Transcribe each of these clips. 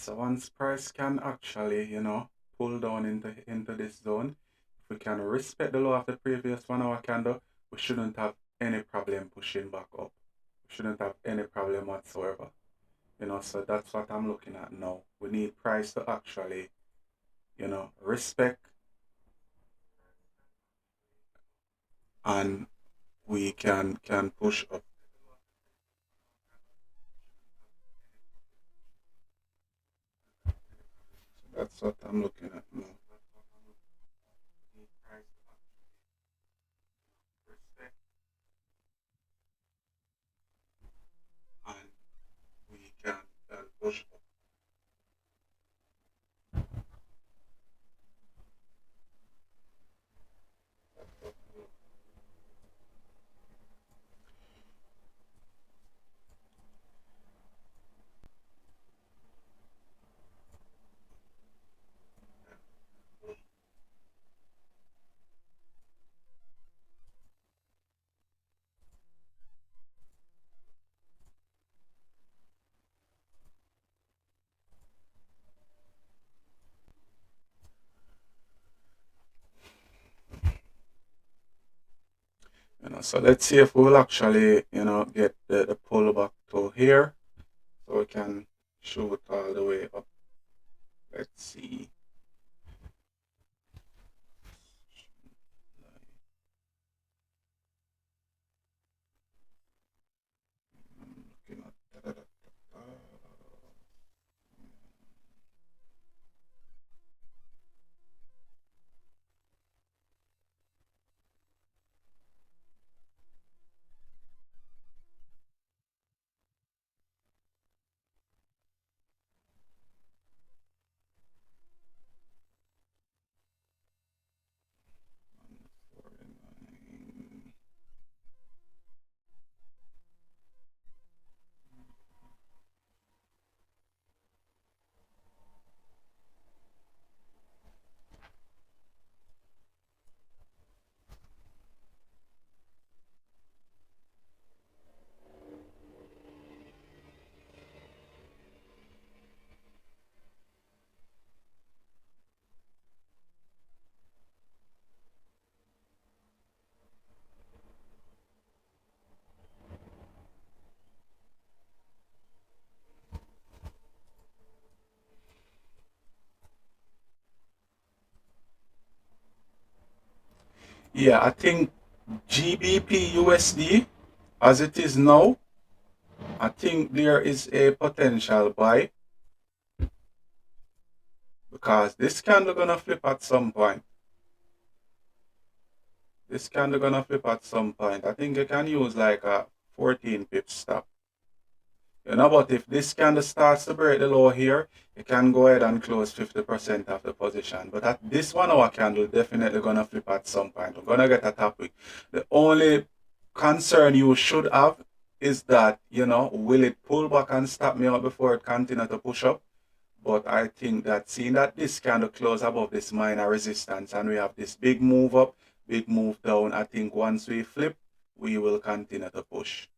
so once price can actually, pull down into this zone, if we can respect the low of the previous 1 hour candle, we shouldn't have any problem pushing back up. We shouldn't have any problem whatsoever. So that's what I'm looking at now. We need price to actually, respect, and we can push up. That's what I'm looking at now. And we can push up. So let's see if we'll actually, get the pullback to here, so we can shoot all the way up. Let's see. Looking at Yeah, I think GBP USD, as it is now, I think there is a potential buy, because this candle gonna flip at some point. This candle gonna flip at some point. I think you can use like a 14 pip stop. But if this candle starts to break the low here, you can go ahead and close 50% of the position. But at this 1 hour candle, definitely gonna flip at some point. We're gonna get a top wick. The only concern you should have is that, will it pull back and stop me out before it continue to push up? But I think that seeing that this candle close above this minor resistance and we have this big move up, big move down, I think once we flip, we will continue to push.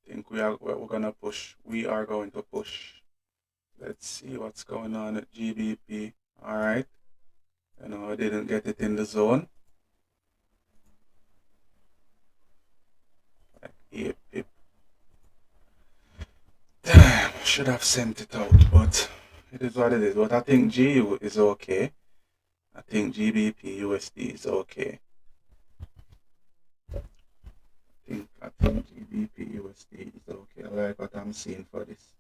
Think we're gonna push. We are going to push. Let's see what's going on at GBP. All right. I didn't get it in the zone. Like 8 pip. Damn, should have sent it out, but it is what it is. But I think GU is okay. I think GBP USD is okay. I think GBP USD is okay. I like what I'm seeing for this.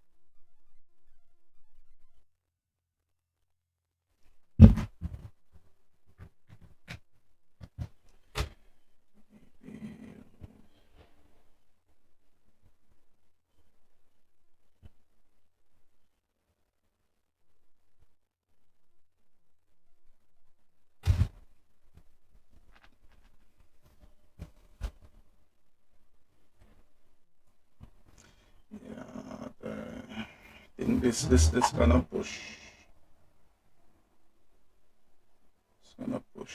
Yeah, think this gonna push. It's gonna push.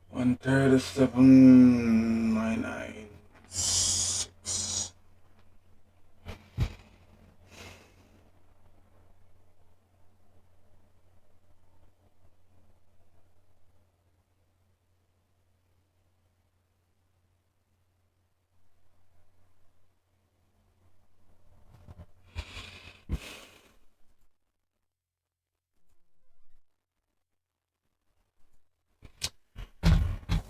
One 37,996.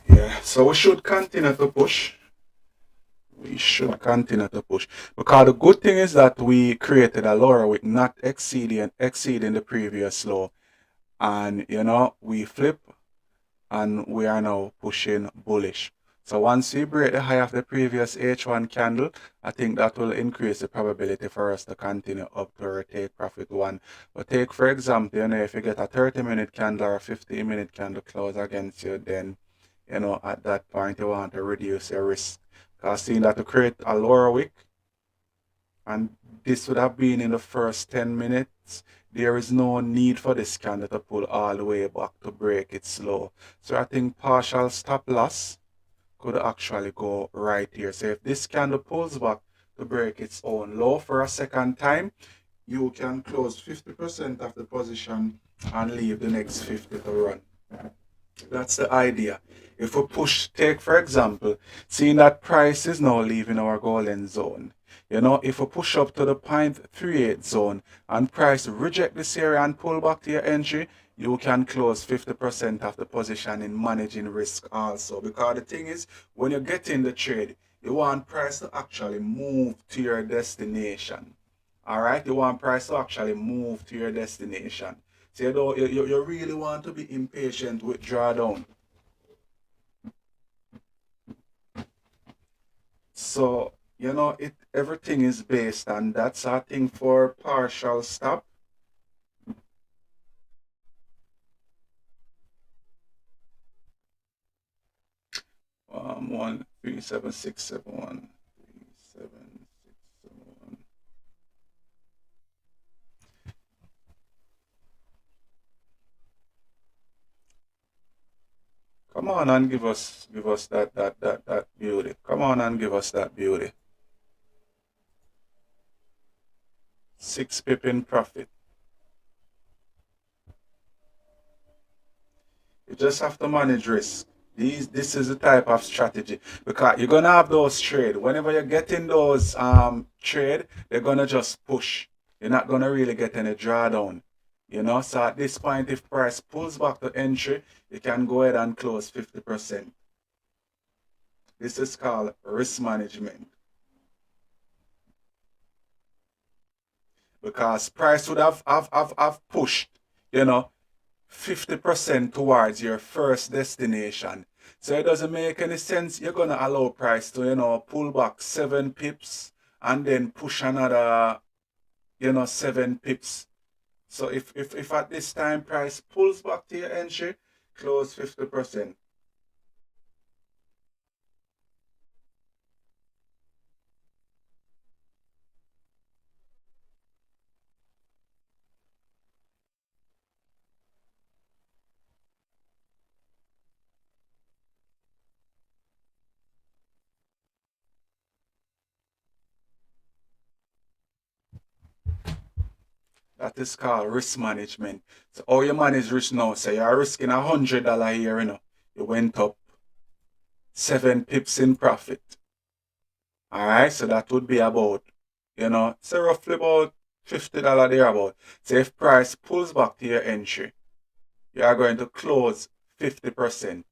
Yeah, so we should continue to push. We should continue to push because the good thing is that we created a lower with not exceeding the previous low, and we flip and we are now pushing bullish. So once we break the high of the previous H1 candle, I think that will increase the probability for us to continue up to our take profit one. But take for example, if you get a 30-minute candle or a 15-minute candle close against you, then at that point you want to reduce your risk. Because seeing that to create a lower wick, and this would have been in the first 10 minutes, there is no need for this candle to pull all the way back to break it slow. So I think partial stop loss could actually go right here. So if this candle pulls back to break its own low for a second time, you can close 50% of the position and leave the next 50 to run. That's the idea. If we push, take for example, seeing that price is now leaving our golden zone. If we push up to the 0.38 zone and price reject this area and pull back to your entry, you can close 50% of the position in managing risk also. Because the thing is, when you get in the trade, you want price to actually move to your destination. All right, you want price to actually move to your destination. So you really want to be impatient with drawdown. So everything is based on that's a thing for partial stop. 137671. 37671. Come on and give us that beauty. Come on and give us that beauty. 6 pip in profit. You just have to manage risk. This is the type of strategy because you're gonna have those trade. Whenever you're getting those trade, they're gonna just push. You're not gonna really get any drawdown. So at this point, if price pulls back to entry, you can go ahead and close 50%. This is called risk management. Because price would have pushed, 50% towards your first destination. So it doesn't make any sense. You're gonna allow price to, pull back 7 pips and then push another, 7 pips. So if at this time price pulls back to your entry, close 50%. That is called risk management. So how you manage risk now? So you're risking $100 here, You went up 7 pips in profit. Alright, so that would be about, so roughly about $50 thereabout. So if price pulls back to your entry, you are going to close 50%.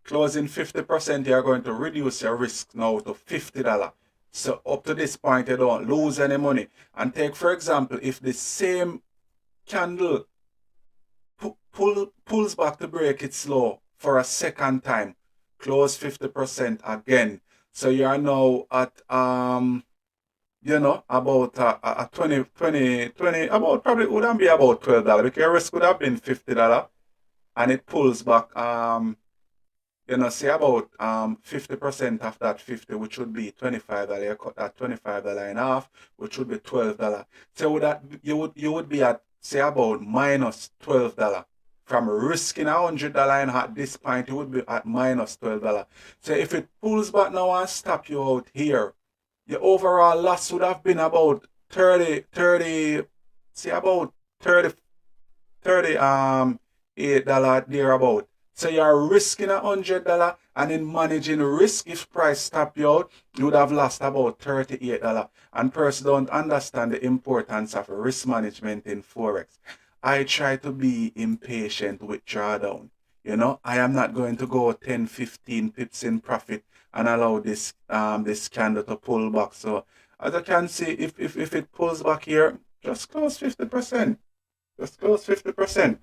Closing 50%, you are going to reduce your risk now to $50. So up to this point, you don't lose any money. And take, for example, if the same candle pulls back to break it slow for a second time, close 50% again. So you are now at about a 20, about probably wouldn't be about $12 because your risk would have been $50 and it pulls back say about 50% of that 50, which would be $25. You cut that $25 in half, which would be $12. So that you would be at say about minus $12. From risking $100 and at this point, you would be at minus $12. So if it pulls back now and stop you out here, your overall loss would have been about 30, say about 30, $8 thereabout. So you're risking $100 and in managing risk, if price stop you out, you would have lost about $38. And persons don't understand the importance of risk management in Forex. I try to be impatient with drawdown. I am not going to go 10, 15 pips in profit and allow this candle to pull back. So as I can see, if it pulls back here, just close 50%. Just close 50%.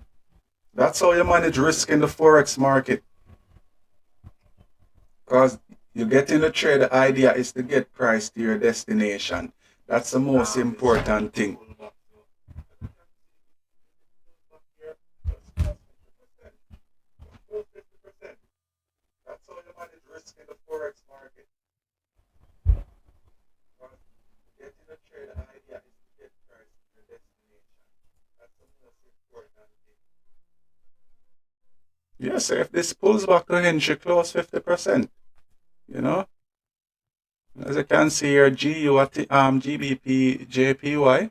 That's how you manage risk in the Forex market. Because you get in the trade, the idea is to get price to your destination. That's the most important thing. That's how you manage risk in the Forex market. Because you get in the trade, the idea is to get price to your destination. That's the most important thing. Yes, if this pulls back to Henry, close 50%. You know, as you can see here, GBP, JPY,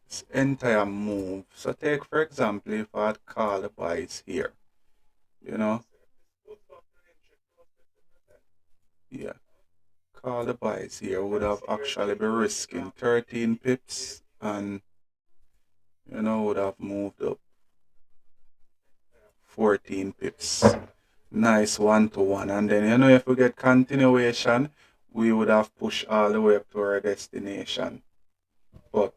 this entire move. So take for example, if I had call the buys here, you know, yeah, call the buys here would have actually been risking 13 pips and would have moved up 14 pips. Nice 1-to-1. And then if we get continuation, we would have pushed all the way up to our destination. But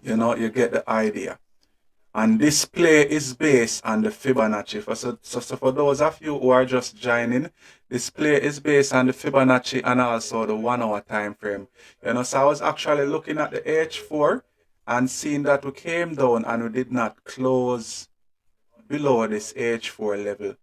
you get the idea. And this play is based on the Fibonacci. So for those of you who are just joining, this play is based on the Fibonacci and also the 1 hour time frame. So I was actually looking at the H4 and seeing that we came down and we did not close below this H4 level.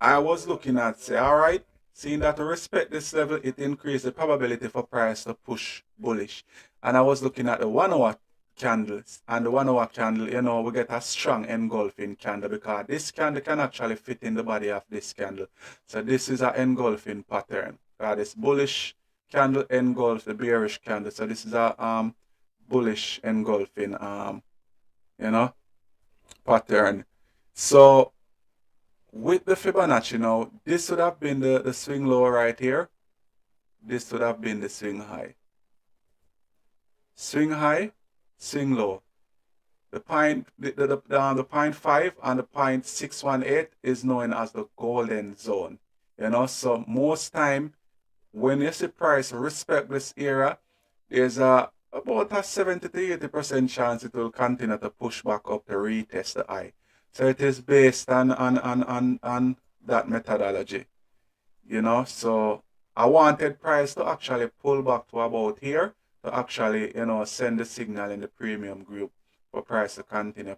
I was looking at say, all right, seeing that to respect this level, it increased the probability for price to push bullish. And I was looking at the 1 hour candles, and the 1 hour candle, we get a strong engulfing candle because this candle can actually fit in the body of this candle. So this is an engulfing pattern. This bullish candle engulfs the bearish candle. So this is a bullish engulfing pattern. So with the Fibonacci now, this would have been the swing low right here. This would have been the swing high. Swing high, swing low. The point 0.5 and the 0.618 is known as the golden zone. So most time when you see price respect this area, there's a about a 70 to 80% chance it will continue to push back up to retest the high. So it is based on that methodology, you know. So I wanted price to actually pull back to about here to actually, you know, send the signal in the premium group for price to continue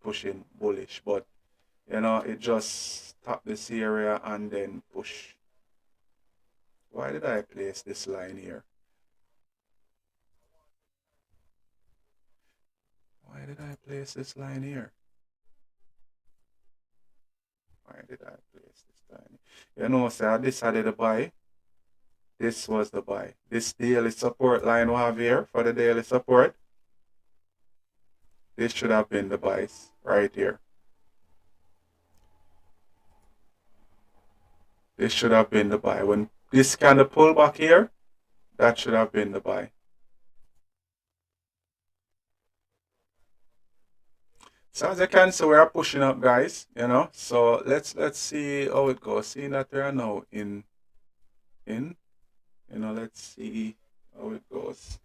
pushing bullish. But you know, it just stopped this area and then push. Why did I place this line here? Why did I place this line here? Why did I place this line? You know, say I decided to buy. This was the buy. This daily support line we have here for the daily support. This should have been the buys right here. This should have been the buy. When this kind of pull back here, that should have been the buy. So as you can see, we are pushing up, guys. You know, so let's see how it goes. Seeing that we are now in, you know, let's see how it goes.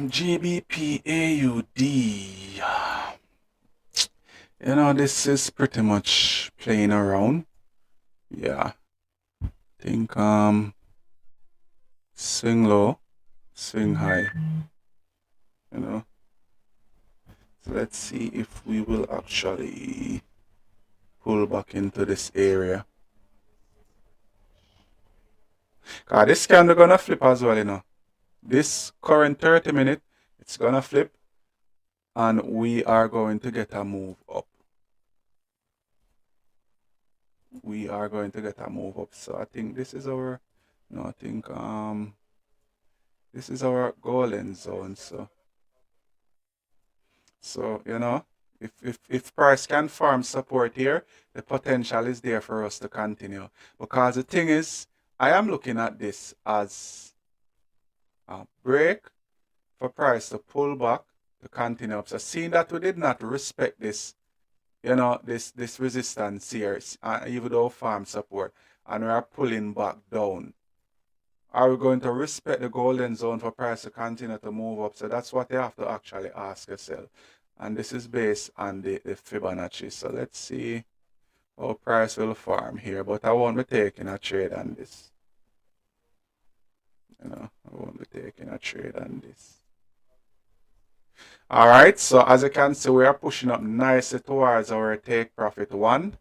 GBP AUD. You know, this is pretty much playing around. Yeah. I think swing low, swing high. You know. So let's see if we will actually pull back into this area. This candle gonna flip as well, you know. This current 30 minute, it's gonna flip and we are going to get a move up. We are going to get a move up. So I think this is our, no, I think this is our golden zone. So you know, if price can form support here, the potential is there for us to continue. Because the thing is, I am looking at this as a break for price to pull back to continue up. So seeing that we did not respect this, you know, this resistance here, even though farm support, and we are pulling back down. Are we going to respect the golden zone for price to continue to move up? So that's what you have to actually ask yourself. And this is based on the Fibonacci. So let's see how price will form here. But I won't be taking a trade on this. You know, I won't be taking a trade on this. All right, so as you can see, we are pushing up nicely towards our take profit 1.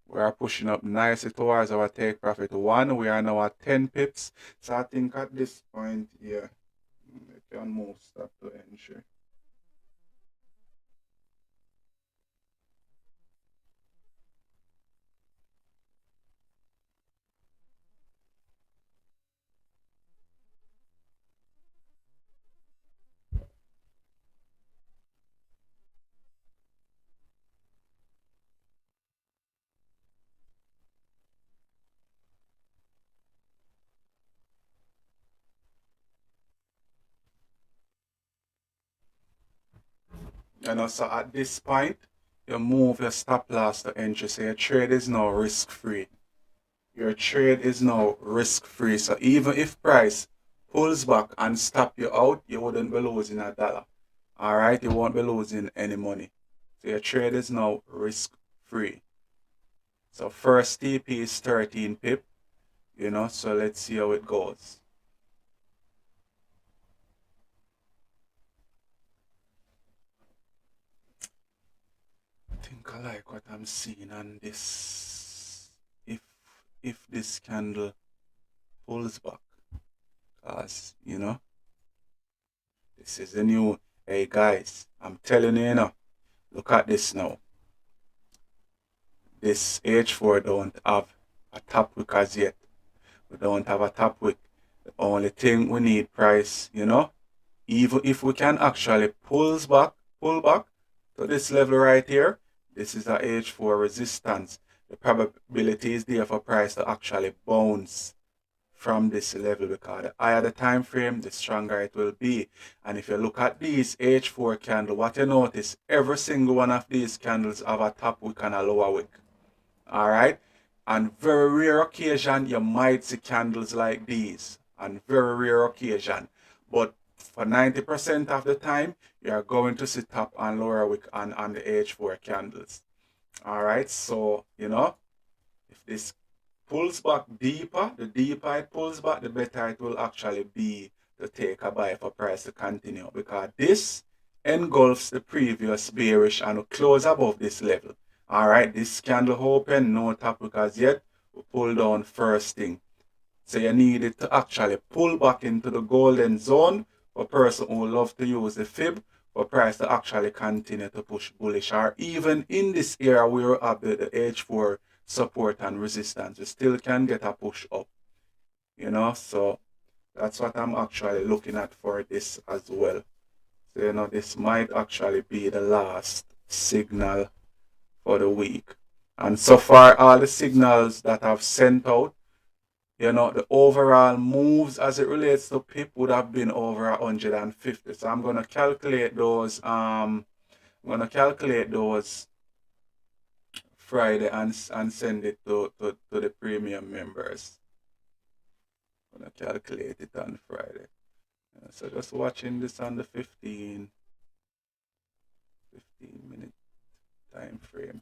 We are pushing up nicely towards our take profit 1. We are now at 10 pips. So I think at this point, yeah, we can move stop to entry. You know, so at this point, you move your stop loss to entry. So your trade is now risk free. Your trade is now risk free. So even if price pulls back and stop you out, you wouldn't be losing a dollar. All right, you won't be losing any money. So your trade is now risk free. So first TP is 13 pip, you know, so let's see how it goes. I think I like what I'm seeing on this. If this candle pulls back, because you know, this is the new, hey guys, I'm telling you, you know, look at this now. This H4 don't have a top wick as yet. We don't have a top wick. The only thing we need price, you know, even if we can actually pull back to this level right here, this is a H4 resistance. the probability is there for price to actually bounce from this level, because the higher the time frame, the stronger it will be. And if you look at these H4 candle, what you notice, every single one of these candles have a top wick and a lower wick. All right. On very rare occasion, you might see candles like these. On very rare occasion. But for 90% of the time, you are going to see top and lower wick on the H4 candles. All right. So, if this pulls back deeper, the deeper it pulls back, the better it will actually be to take a buy for price to continue, because this engulfs the previous bearish and will close above this level. All right, this candle open, no top wick as yet, we pull down first thing. So you need it to actually pull back into the golden zone for a person who love to use the fib for price to actually continue to push bullish, or even in this area where we have the H4 support and resistance, we still can get a push up, so that's what I'm actually looking at for this as well. So this might actually be the last signal for the week, and so far all the signals that I've sent out, the overall moves as it relates to pip would have been over 150. So I'm gonna calculate those Friday and send it to the premium members. I'm gonna calculate it on Friday. So just watching this on the 15 minute time frame.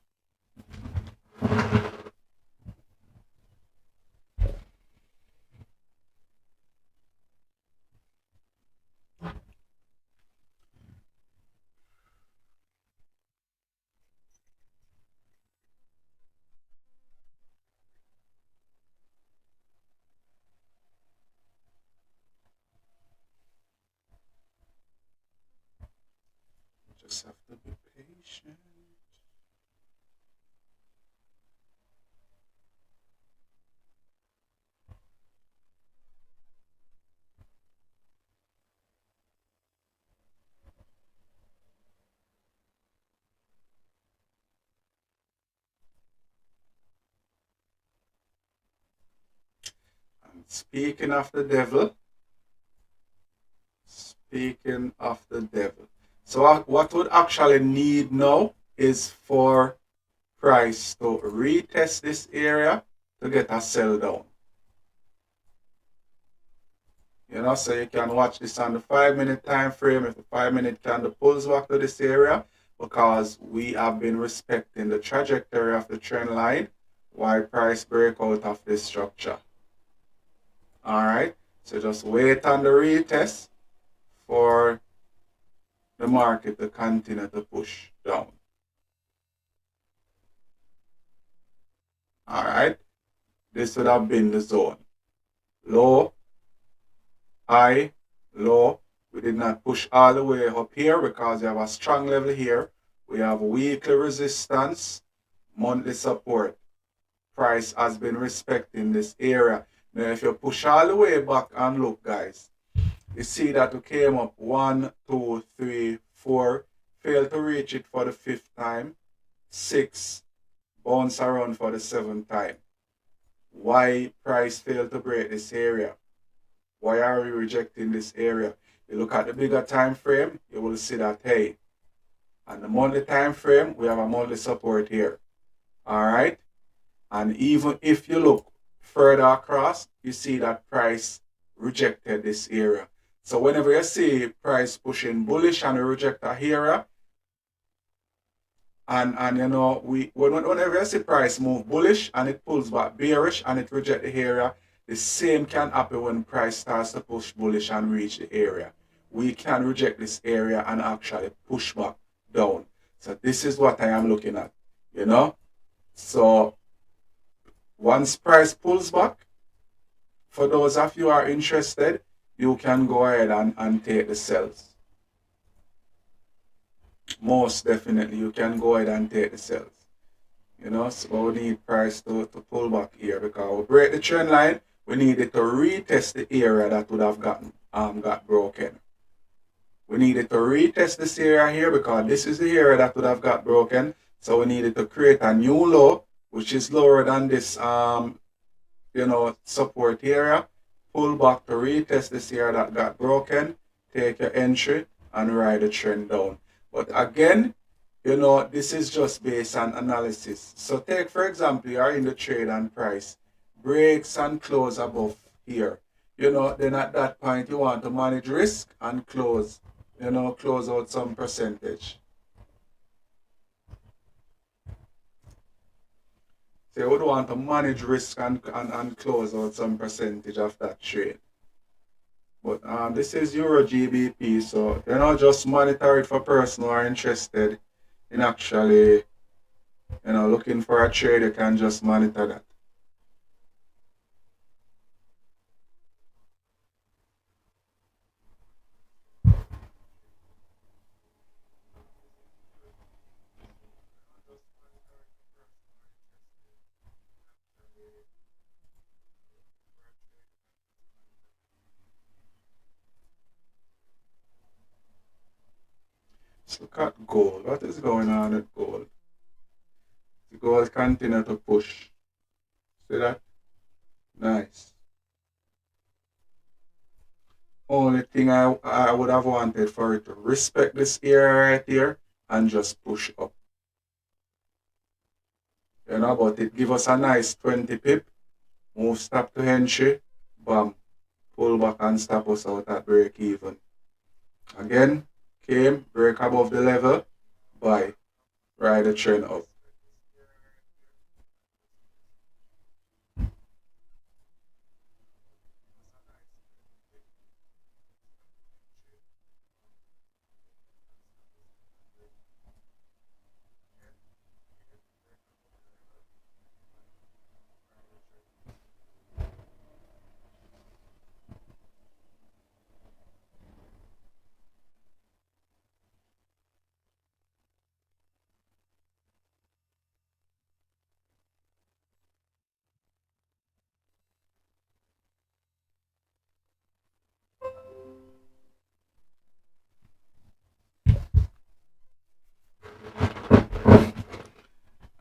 Just have to be patient. And speaking of the devil, so what would actually need now is for price to retest this area to get a sell down. So you can watch this on the 5-minute time frame. If the 5-minute candle pulls back to this area, because we have been respecting the trajectory of the trend line, while price break out of this structure. All right, so just wait on the retest for the market to continue to push down. All right, this would have been the zone. Low, high, low. We did not push all the way up here because we have a strong level here. We have weekly resistance, monthly support. Price has been respecting this area. Now, if you push all the way back and look, guys, you see that we came up 1, 2, 3, 4, failed to reach it for the 5th time, 6, bounce around for the 7th time. Why price failed to break this area? Why are we rejecting this area? You look at the bigger time frame, you will see that, hey, on the monthly time frame, we have a monthly support here. All right? And even if you look further across, you see that price rejected this area. So whenever you see price pushing bullish and reject a area, and whenever you see price move bullish and it pulls back bearish and it reject the area, the same can happen when price starts to push bullish and reach the area. We can reject this area and actually push back down. So this is what I am looking at, So once price pulls back, for those of you who are interested, you can go ahead and take the sells. Most definitely, you can go ahead and take the sells. So we need price to pull back here, because we break the trend line, we needed to retest the area that would have got broken. We needed to retest this area here because this is the area that would have got broken. So we needed to create a new low, which is lower than this support area. Pull back to retest this area that got broken, take your entry and ride the trend down. But again, this is just based on analysis. So take for example, you are in the trade and price breaks and close above here. Then at that point you want to manage risk and close out some percentage. So you would want to manage risk and close out some percentage of that trade. But this is Euro GBP, so just monitor it for person who are interested in actually looking for a trade. You can just monitor that. Let's look at gold. What is going on with gold? The gold continue to push. See that? Nice. Only thing I would have wanted for it to respect this area right here and just push up. But it give us a nice 20 pip. Move stop to entry. Bam. Pull back and stop us out at break even. Again, came, break above the level, buy, ride the trend up.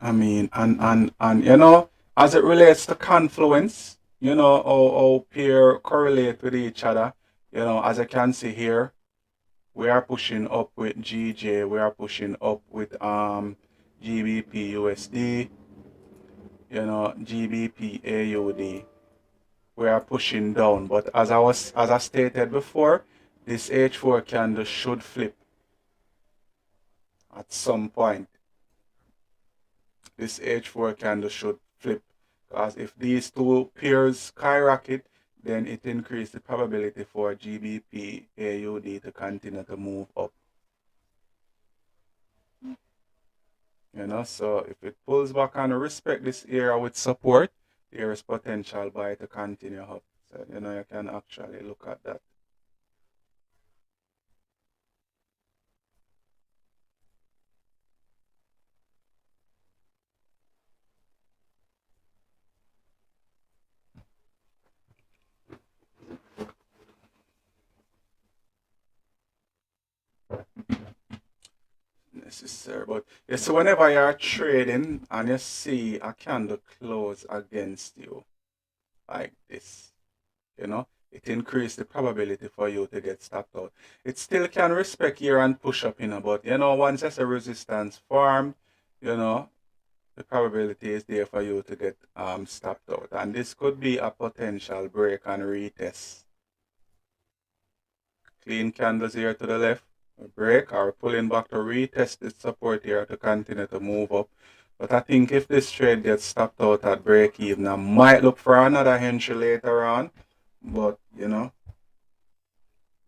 I mean, and as it relates to confluence, how pair correlate with each other. As I can see here, we are pushing up with GJ, we are pushing up with GBP USD, GBP AUD. We are pushing down, but as I stated before, this H4 candle should flip at some point. This H4 candle should flip, because if these two pairs skyrocket, then it increases the probability for GBP AUD to continue to move up. So if it pulls back and respect this area with support, there is potential buy to continue up. So you can actually look at that. Necessary, but yeah, so whenever you're trading and you see a candle close against you like this, it increases the probability for you to get stopped out. It still can respect here and push up, but once there's a resistance formed, the probability is there for you to get stopped out. And this could be a potential break and retest. Clean candles here to the left, break or pulling back to retest this support here to continue to move up. But I think if this trade gets stopped out at break even, I might look for another entry later on. But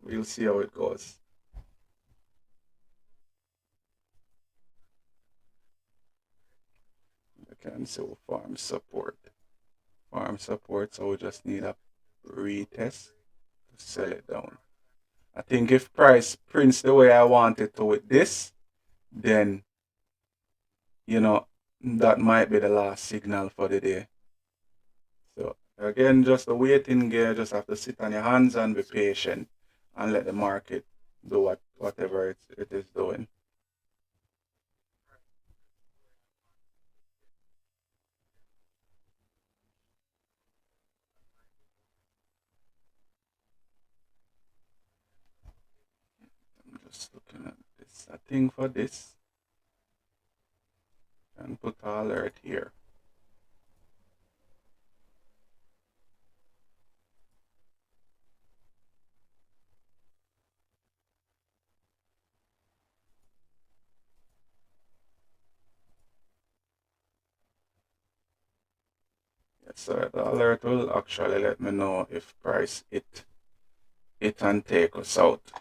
we'll see how it goes. You can see farm support. Farm support, so we just need a retest to sell it down. I think if price prints the way I want it to with this, then that might be the last signal for the day. So again, just a waiting game. Just have to sit on your hands and be patient and let the market do whatever it is doing. just looking at this. I think for this, and put alert here. Yes, so the alert will actually let me know if price it and take us out.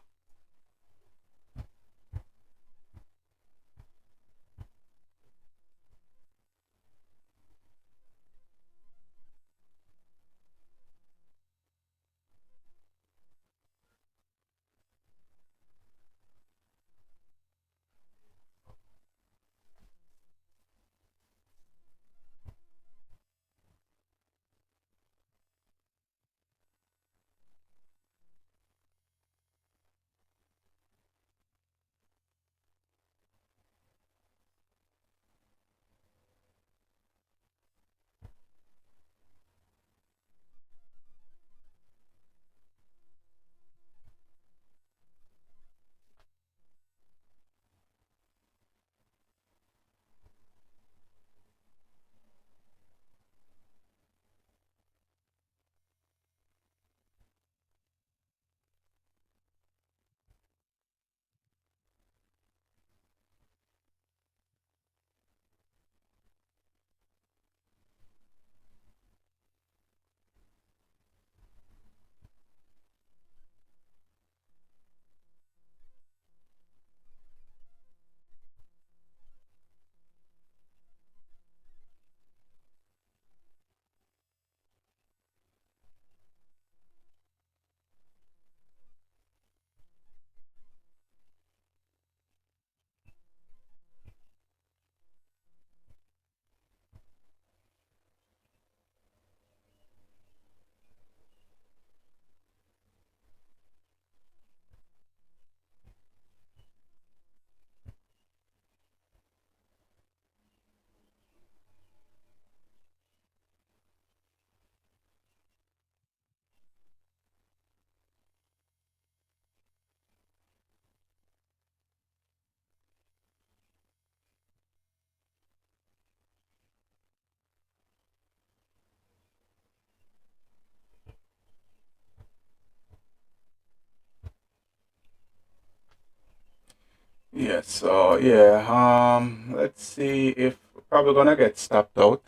Yes, so yeah, let's see if probably gonna get stopped out.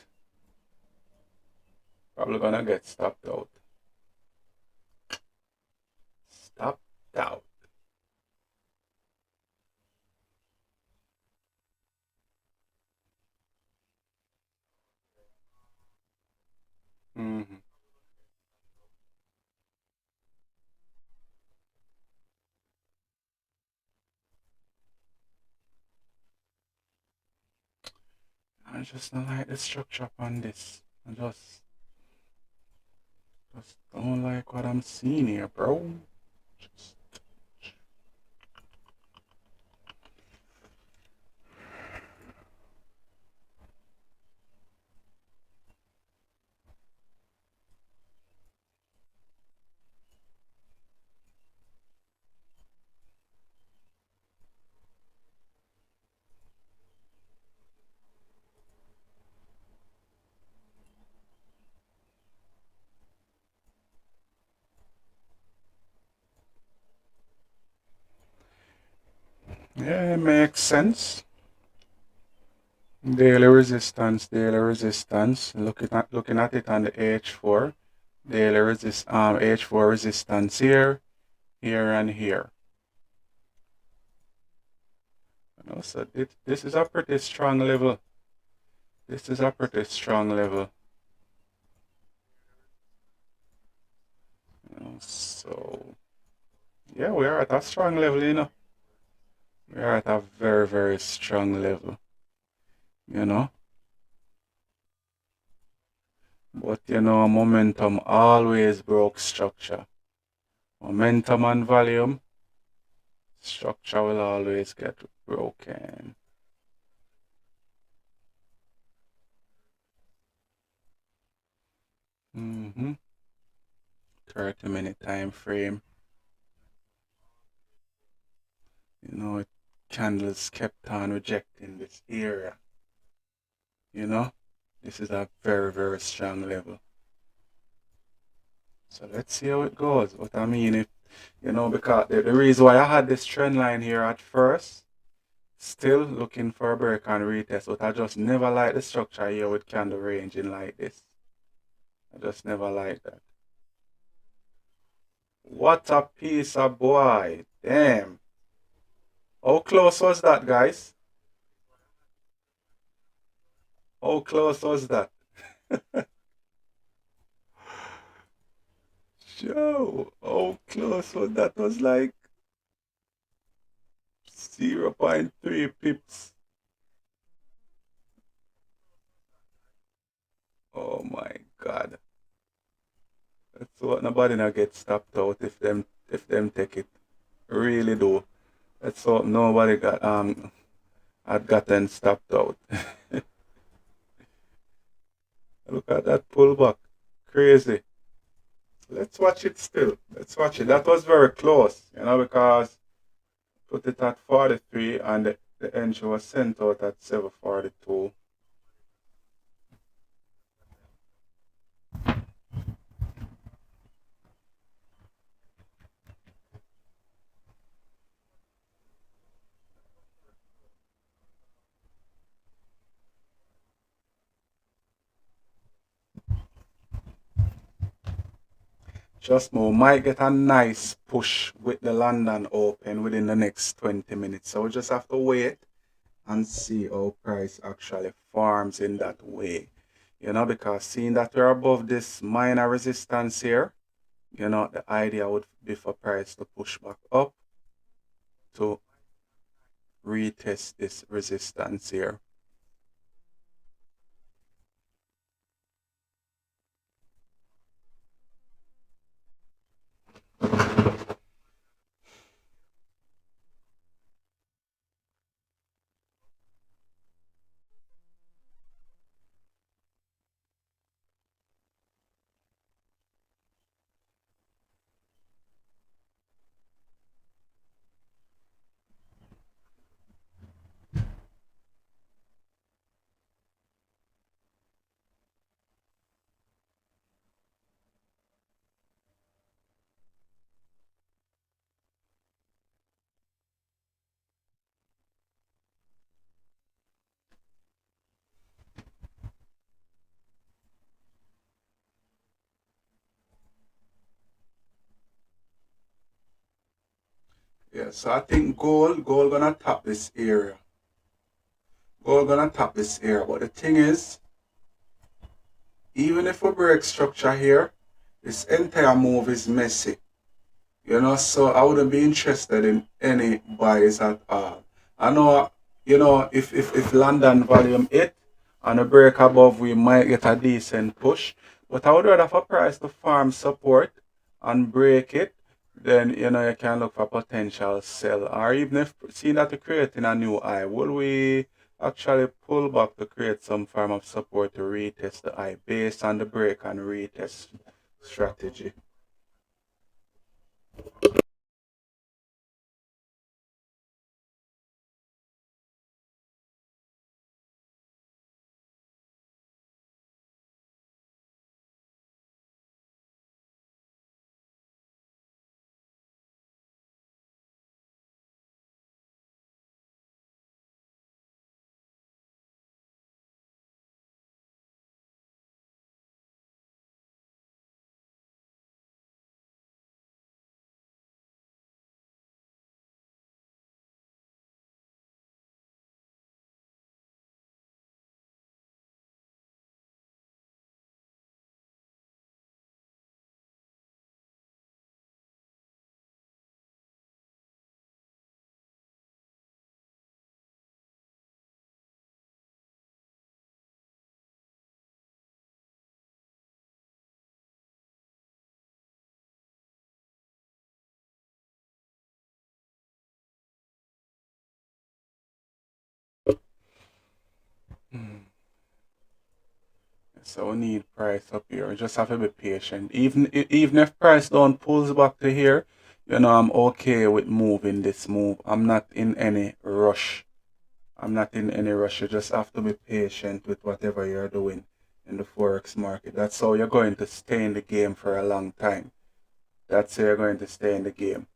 Probably gonna get stopped out. Stopped out. Hmm. I just don't like the structure on this. I just don't like what I'm seeing here, bro. Just, yeah, it makes sense. Daily resistance, daily resistance. Looking at it on the H4. H4 resistance here, here and here. You know, so this is a pretty strong level. This is a pretty strong level. You know, so yeah, we are at a strong level, you know. We are at a very, very strong level, you know. But you know, momentum always broke structure. Momentum and volume, structure will always get broken. Mm-hmm. 30-minute time frame. You know, candles kept on rejecting this area. You know, this is a very, very strong level. So let's see how it goes. But I mean, if because the reason why I had this trend line here at first, still looking for a break and retest, but I just never like the structure here with candle ranging like this. I just never like that. What a piece of boy. Damn. How close was that, guys? How close was that? Joe, how close was that? Was like 0.3 pips. Oh my god. That's what nobody now get stopped out if them take it. Really do. Let's hope nobody got had gotten stopped out. Look at that pullback. Crazy. Let's watch it still. Let's watch it. That was very close, because put it at 43 and the entry was sent out at 742. Just more might get a nice push with the London Open within the next 20 minutes. So we just have to wait and see how price actually forms in that way. Because seeing that we're above this minor resistance here, the idea would be for price to push back up to retest this resistance here. Yeah, so I think gold gonna tap this area. Gold gonna tap this area. But the thing is, even if we break structure here, this entire move is messy. So I wouldn't be interested in any buys at all. I know, if London volume 8 and a break above, we might get a decent push. But I would rather for price to farm support and break it, then you can look for potential sell. Or even if seeing that we're creating a new high, will we actually pull back to create some form of support to retest the high based on the break and retest strategy? Hmm. So we need price up here. We just have to be patient. Even if price don't pulls back to here, I'm okay with moving this move. I'm not in any rush. I'm not in any rush. You just have to be patient with whatever you're doing in the Forex market. That's how you're going to stay in the game for a long time. That's how you're going to stay in the game.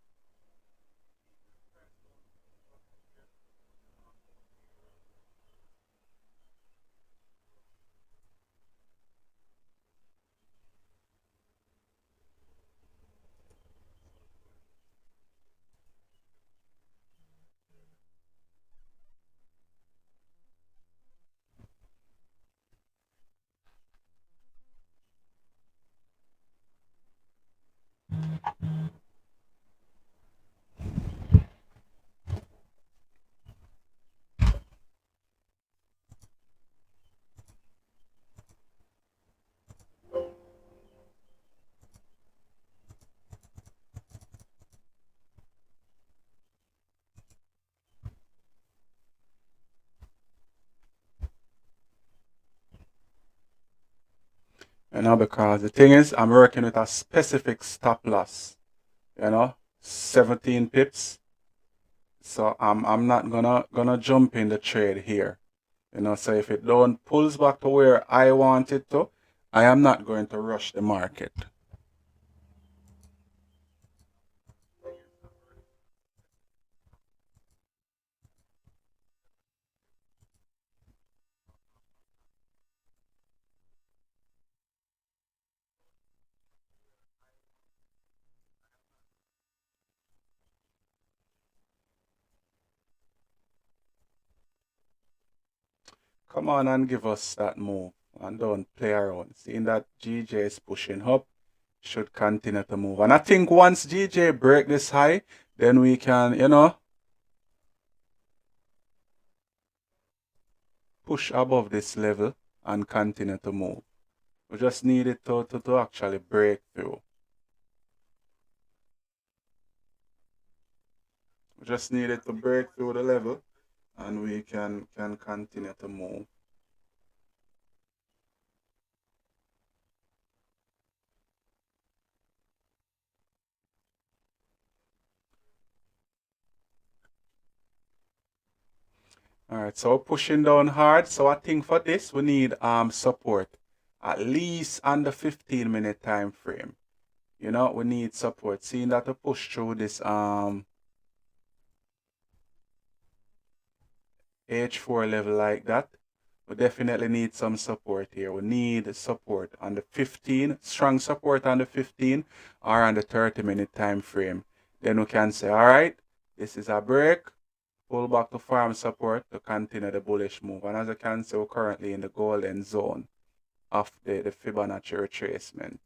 Because the thing is, I'm working with a specific stop loss, 17 pips. So I'm not gonna jump in the trade here. So if it don't pulls back to where I want it to, I am not going to rush the market. Come on and give us that move and don't play around. Seeing that GJ is pushing up, should continue to move. And I think once GJ break this high, then we can, push above this level and continue to move. We just need it to actually break through. We just need it to break through the level and we can continue to move. All right, so pushing down hard. So I think for this we need support at least on the 15-minute time frame. We need support. Seeing that to push through this H4 level like that, we definitely need some support here. We need support on the 15, strong support on the 15 or on the 30-minute time frame. Then we can say, all right, this is a break, pull back to farm support to continue the bullish move. And as you can see, we're currently in the golden zone of the Fibonacci retracement.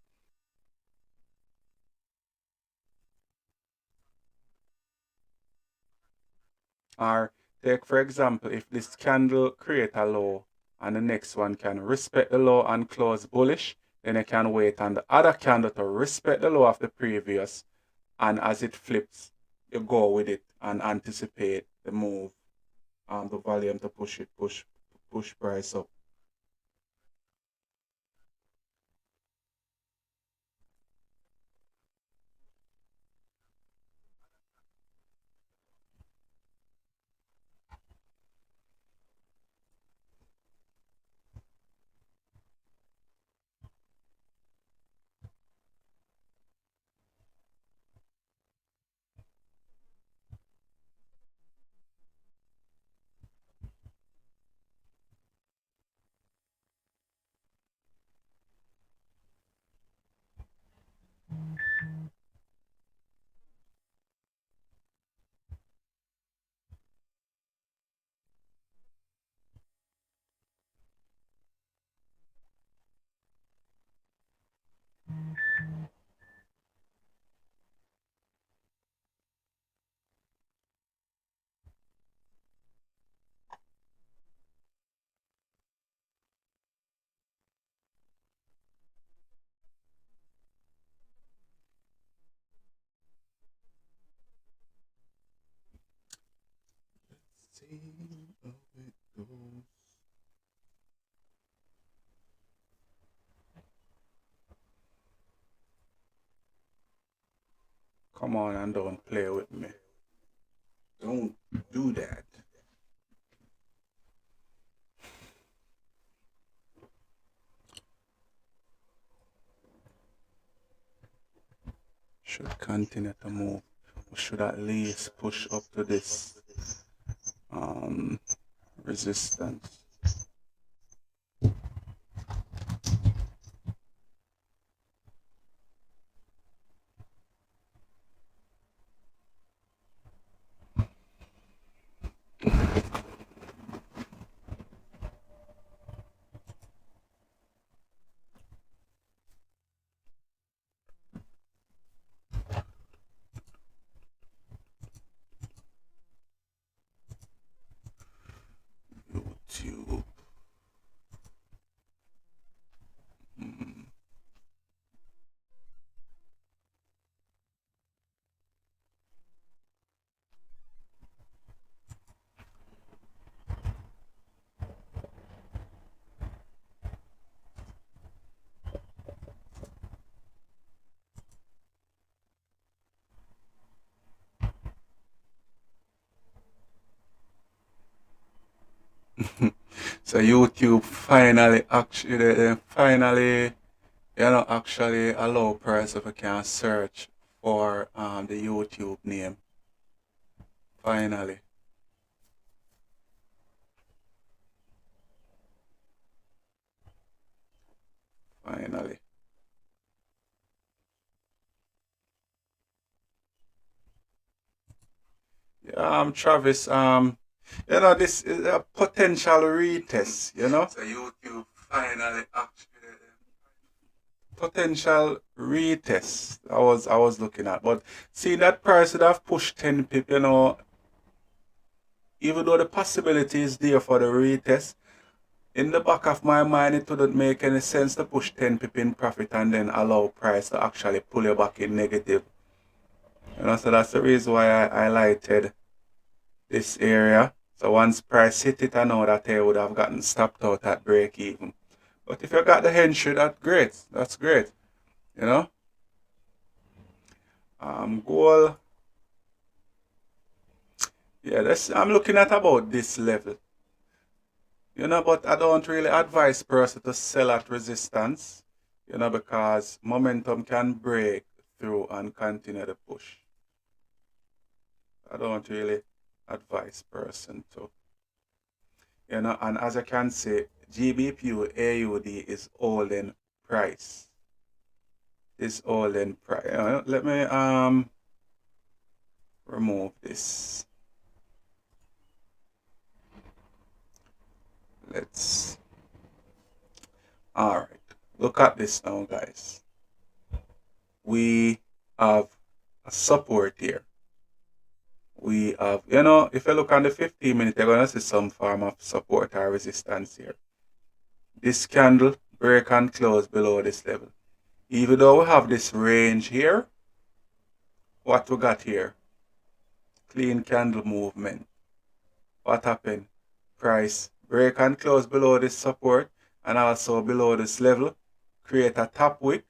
Or take for example, if this candle create a low and the next one can respect the low and close bullish, then you can wait on the other candle to respect the low of the previous, and as it flips, you go with it and anticipate the move, the volume to push price up. See how it goes. Come on and don't play with me. Don't do that. Should continue to move. We should at least push up to this um, resistance. YouTube. Mm. So YouTube finally actually allow person if you can search for the YouTube name. Finally. Finally. Yeah, Travis, this is a potential retest. So YouTube finally actually potential retest I was looking at. But see that price would have pushed 10 pip, even though the possibility is there for the retest, in the back of my mind it wouldn't make any sense to push 10 pip in profit and then allow price to actually pull you back in negative. So that's the reason why I highlighted this area. So once price hit it, I know that they would have gotten stopped out at break even. But if you got the entry, that's great. That's great. You know? Goal. Yeah, I'm looking at about this level. But I don't really advise person to sell at resistance, because momentum can break through and continue to push. I don't really advise person to. And as I can see, GBP AUD is holding price. Is holding price. Let me remove this. Let's. All right. Look at this now, guys. We have a support here. We have, if you look on the 15 minute, you're gonna see some form of support or resistance here. This candle break and close below this level. Even though we have this range here, what we got here? Clean candle movement. What happened? Price break and close below this support and also below this level. Create a top wick.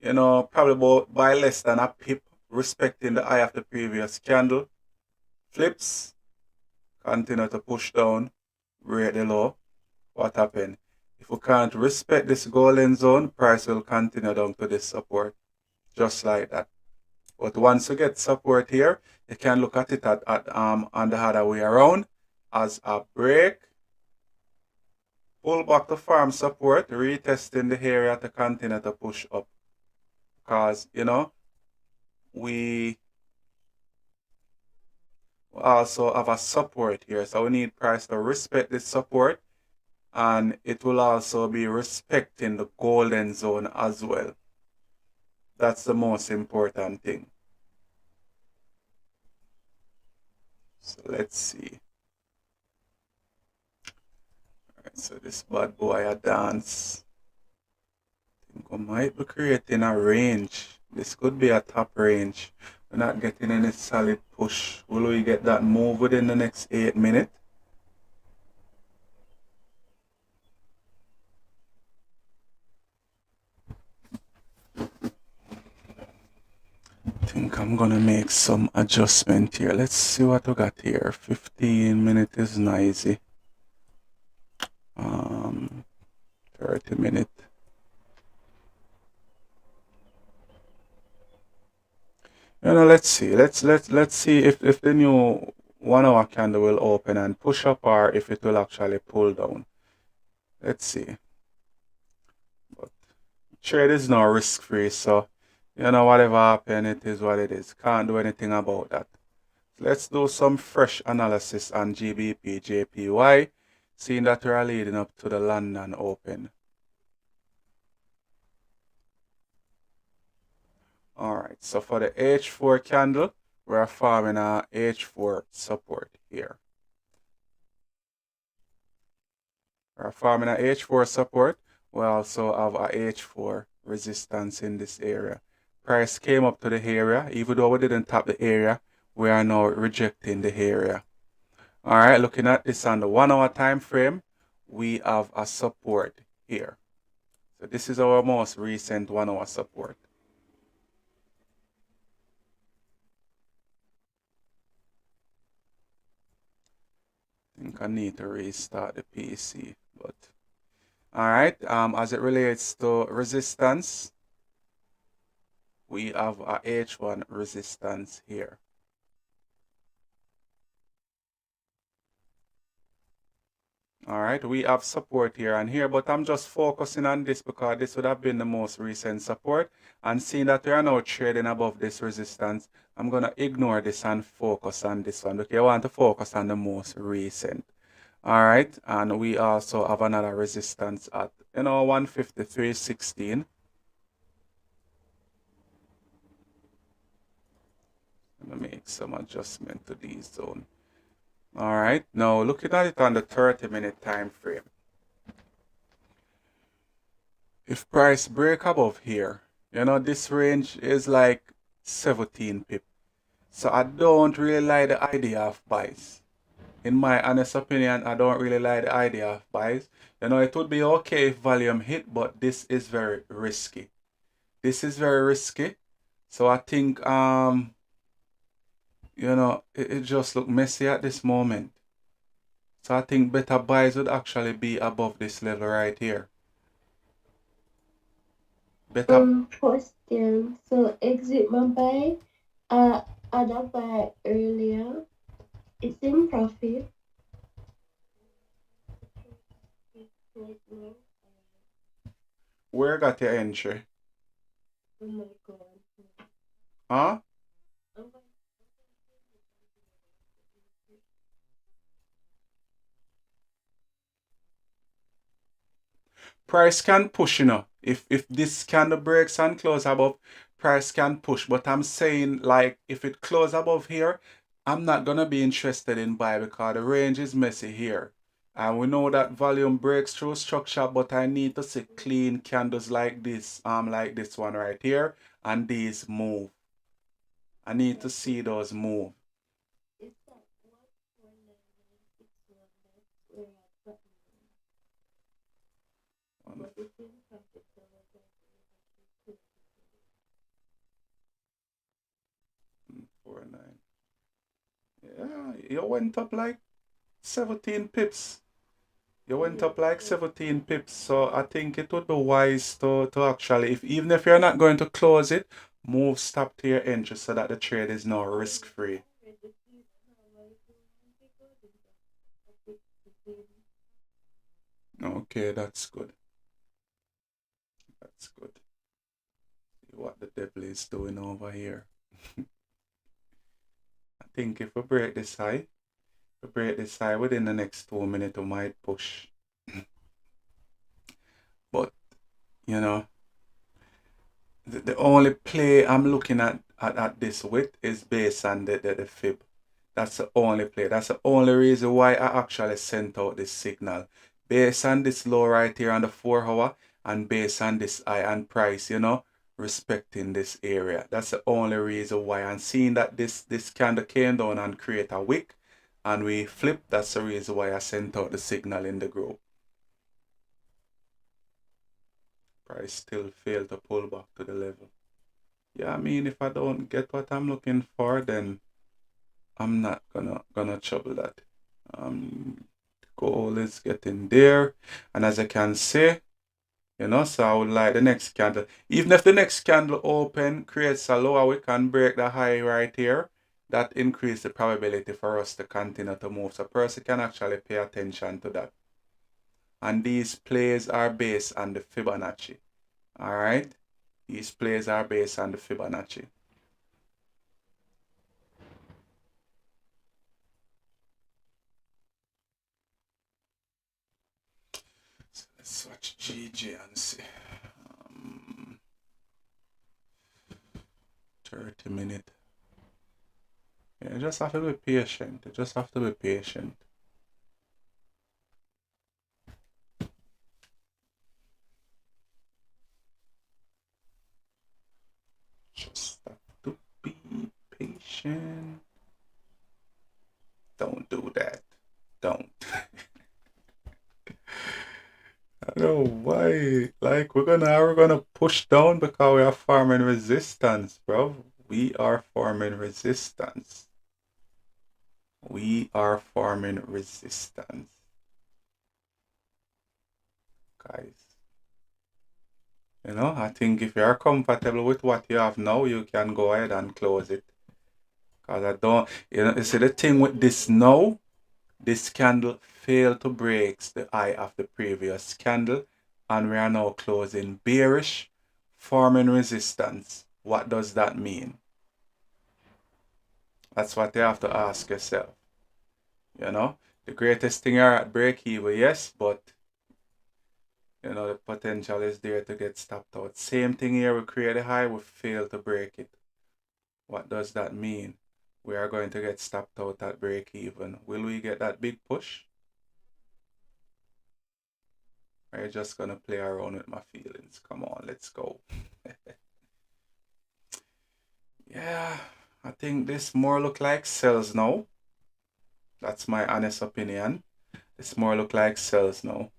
Probably by less than a pip, respecting the high of the previous candle. Flips. Continue to push down. Break the low. What happened? If we can't respect this golden zone, price will continue down to this support. Just like that. But once you get support here, you can look at it on the other way around as a break. Pull back to farm support, retesting the area to continue to push up. Because, we also have a support here. So we need price to respect this support. And it will also be respecting the golden zone as well. That's the most important thing. So let's see. Alright, so this bad boy a dance. I think we might be creating a range. This could be a top range. We're not getting any solid push. Will we get that move within the next 8 minutes? think I'm gonna make some adjustment here. Let's see what we got here. 15 minutes is noisy. 30 minutes. Let's see. Let's see if the new 1 hour candle will open and push up or if it will actually pull down. Let's see. But trade is now risk free, so whatever happen, it is what it is. Can't do anything about that. Let's do some fresh analysis on GBP JPY, seeing that we are leading up to the London Open. Alright, so for the H4 candle, we're forming a H4 support here. We're forming a H4 support. We also have a H4 resistance in this area. Price came up to the area. Even though we didn't tap the area, we are now rejecting the area. Alright, looking at this on the 1 hour time frame, we have a support here. So this is our most recent 1 hour support. I think I need to restart the PC, but alright, as it relates to resistance, we have a H1 resistance here. Alright, we have support here and here, but I'm just focusing on this because this would have been the most recent support. And seeing that we are now trading above this resistance, I'm going to ignore this and focus on this one because I want to focus on the most recent. Alright, and we also have another resistance at 153.16. I'm going to make some adjustment to these zones. Alright, now looking at it on the 30-minute time frame. If price break above here, this range is like 17 pip. So I don't really like the idea of buys. In my honest opinion, I don't really like the idea of buys. It would be okay if volume hit, but this is very risky. This is very risky. So I think it just look messy at this moment. So I think better buys would actually be above this level right here. Better. Question. So exit my buy. Other buy earlier. It's in profit. Where got your entry? Oh my god. Huh? Price can push, If this candle breaks and close above, price can push. But I'm saying, like, if it close above here, I'm not gonna be interested in buy because the range is messy here. And we know that volume breaks through structure, but I need to see clean candles like this one right here, and these move. I need to see those move. One, 4, 9. Yeah, you went up like 17 pips. You went up like 17 pips. So I think it would be wise to actually, even if you're not going to close it, move stop to your entry so that the trade is now risk free. Okay, that's good. That's good. See what the devil is doing over here. I think if we break this high, within the next 2 minutes, we might push. But, the only play I'm looking at this with is based on the fib. That's the only play. That's the only reason why I actually sent out this signal. Based on this low right here on the 4 hour and based on this high and price, respecting this area. That's the only reason why. And seeing that this candle came down and create a wick and we flip, that's the reason why I sent out the signal in the group. Price still failed to pull back to the level. yeah, I mean, if I don't get what I'm looking for, then I'm not gonna trouble that. Goal is getting there, and as I can see, so I would like the next candle. Even if the next candle open creates a lower, we can break the high right here. That increase the probability for us to continue to move. So a person can actually pay attention to that. And these plays are based on the Fibonacci. All right, these plays are based on the Fibonacci. So let's watch GJ and see. 30 minutes. Yeah, you just have to be patient. You just have to be patient. Just have to be patient. Don't do that. Don't. I don't know why. Like we're gonna push down because we are forming resistance, bro. We are forming resistance. We are forming resistance, guys. I think if you are comfortable with what you have now, you can go ahead and close it. Because I don't, you see the thing with this now, this candle failed to break the high of the previous candle, and we are now closing bearish, forming resistance. What does that mean? That's what you have to ask yourself. The greatest thing are at break even, yes, but the potential is there to get stopped out. Same thing here, we create a high, we fail to break it. What does that mean? We are going to get stopped out at break even. Will we get that big push? Or are you just gonna play around with my feelings? Come on, let's go. Yeah, I think this more look like sells now. That's my honest opinion. This more look like sells now.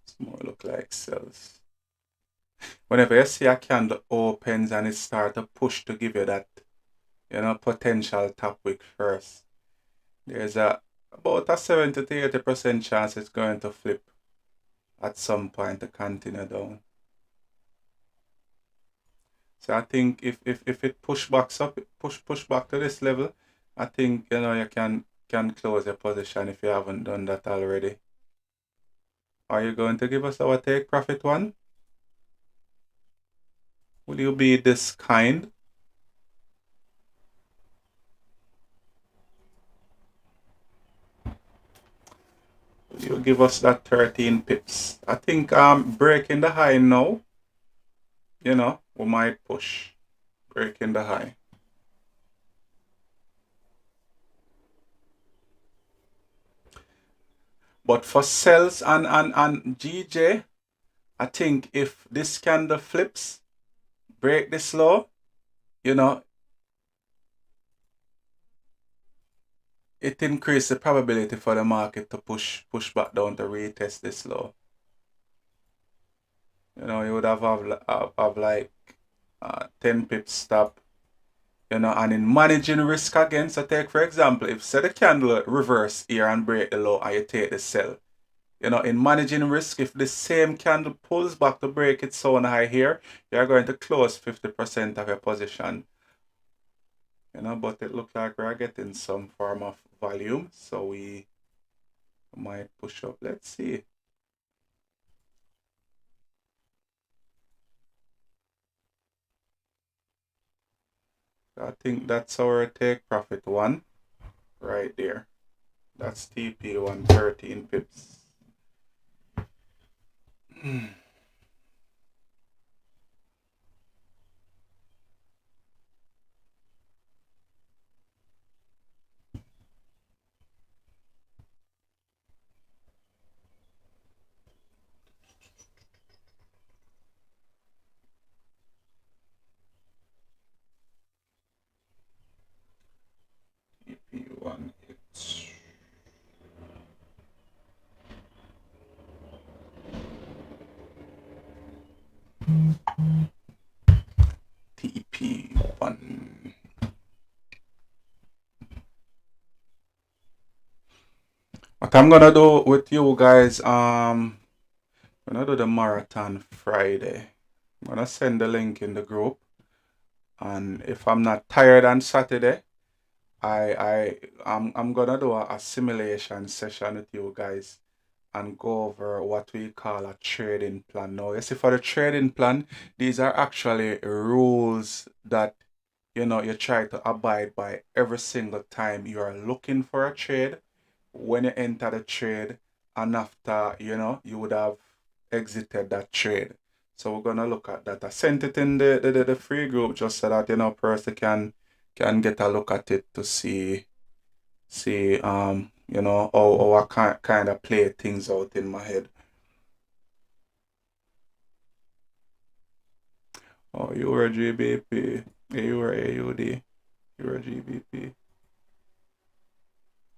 It's more look like sells. Whenever you see a candle opens and it start to push to give you that, potential top wick first, there's about a 70 to 80% chance it's going to flip at some point to continue down. So I think if it push backs up, push back to this level, I think you can close your position if you haven't done that already. Are you going to give us our take profit one? Will you be this kind? Will you give us that 13 pips? I think breaking the high now, we might push. Breaking the high. But for sells and GJ, I think if this candle flips, break this low, it increases the probability for the market to push back down to retest this low. You would have like 10 pips stop, and in managing risk again, so take for example, if say the candle reverse here and break the low and you take the sell, in managing risk, if the same candle pulls back to break its own high here, you're going to close 50% of your position. But it looks like we're getting some form of volume, so we might push up. Let's see. I think that's our take profit one right there. That's TP 113 pips. TP1 hits. TP1. What I'm gonna do with you guys, I'm gonna do the marathon Friday. I'm gonna send the link in the group, and if I'm not tired on Saturday, I'm gonna do a simulation session with you guys and go over what we call a trading plan. Now, you see, for the trading plan, these are actually rules that you try to abide by every single time you are looking for a trade, when you enter the trade, and after you would have exited that trade. So we're gonna look at that. I sent it in the free group just so that person can get a look at it to see how I kind of play things out in my head. Oh, you were GBP. You were AUD. You were GBP.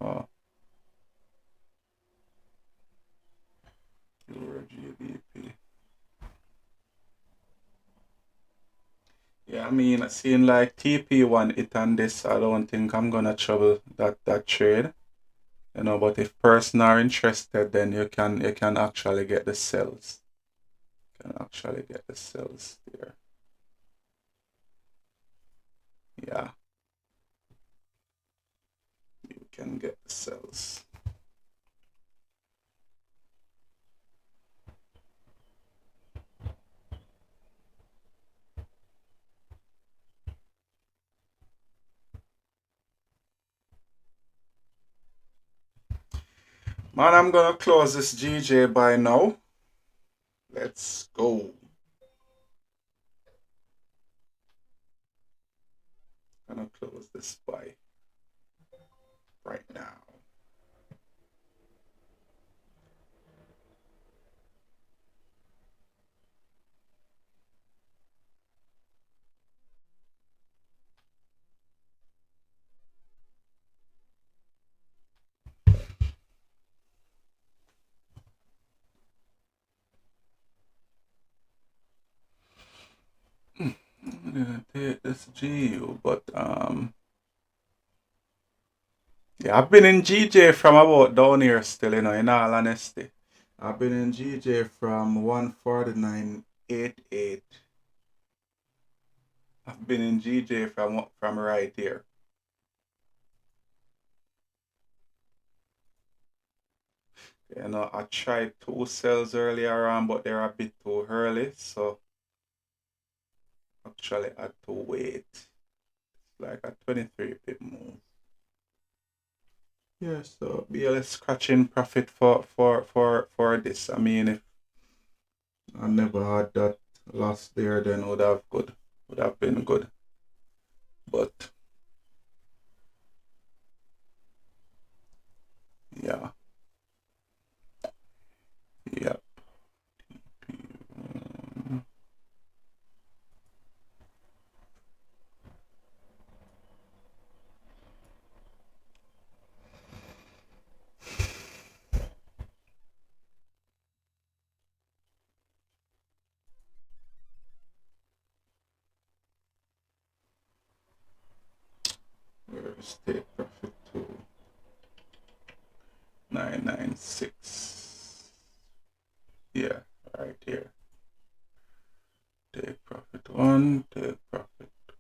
Oh, you were GBP. Yeah, I mean, seeing like TP1 it and this, I don't think I'm gonna trouble that trade. But if person are interested, then you can actually get the cells. You can actually get the cells there. Yeah, you can get the cells. Man, I'm gonna close this GJ by now. Let's go. Gonna close this by right now. I'm gonna take this GU, but yeah, I've been in GJ from about down here still, in all honesty. I've been in GJ from 149.88. I've been in GJ from right here. I tried two cells earlier on, but they're a bit too early, so actually I had to wait. It's like a 23 pip move. Yeah, so BLS scratching profit for this. I mean, if I never had that loss there, then would have been good. But yeah, yeah. Where's take profit to 996? Yeah, right here. Take profit one, take profit two.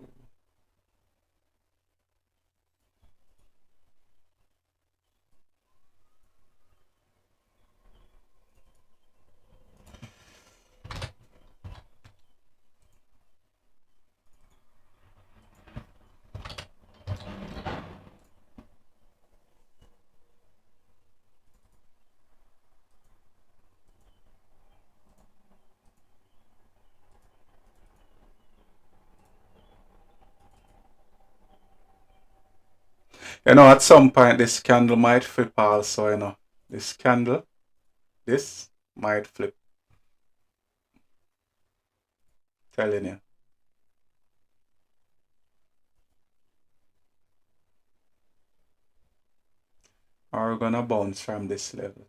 At some point this candle might flip also. This candle, this might flip. Telling you. Or we're gonna bounce from this level.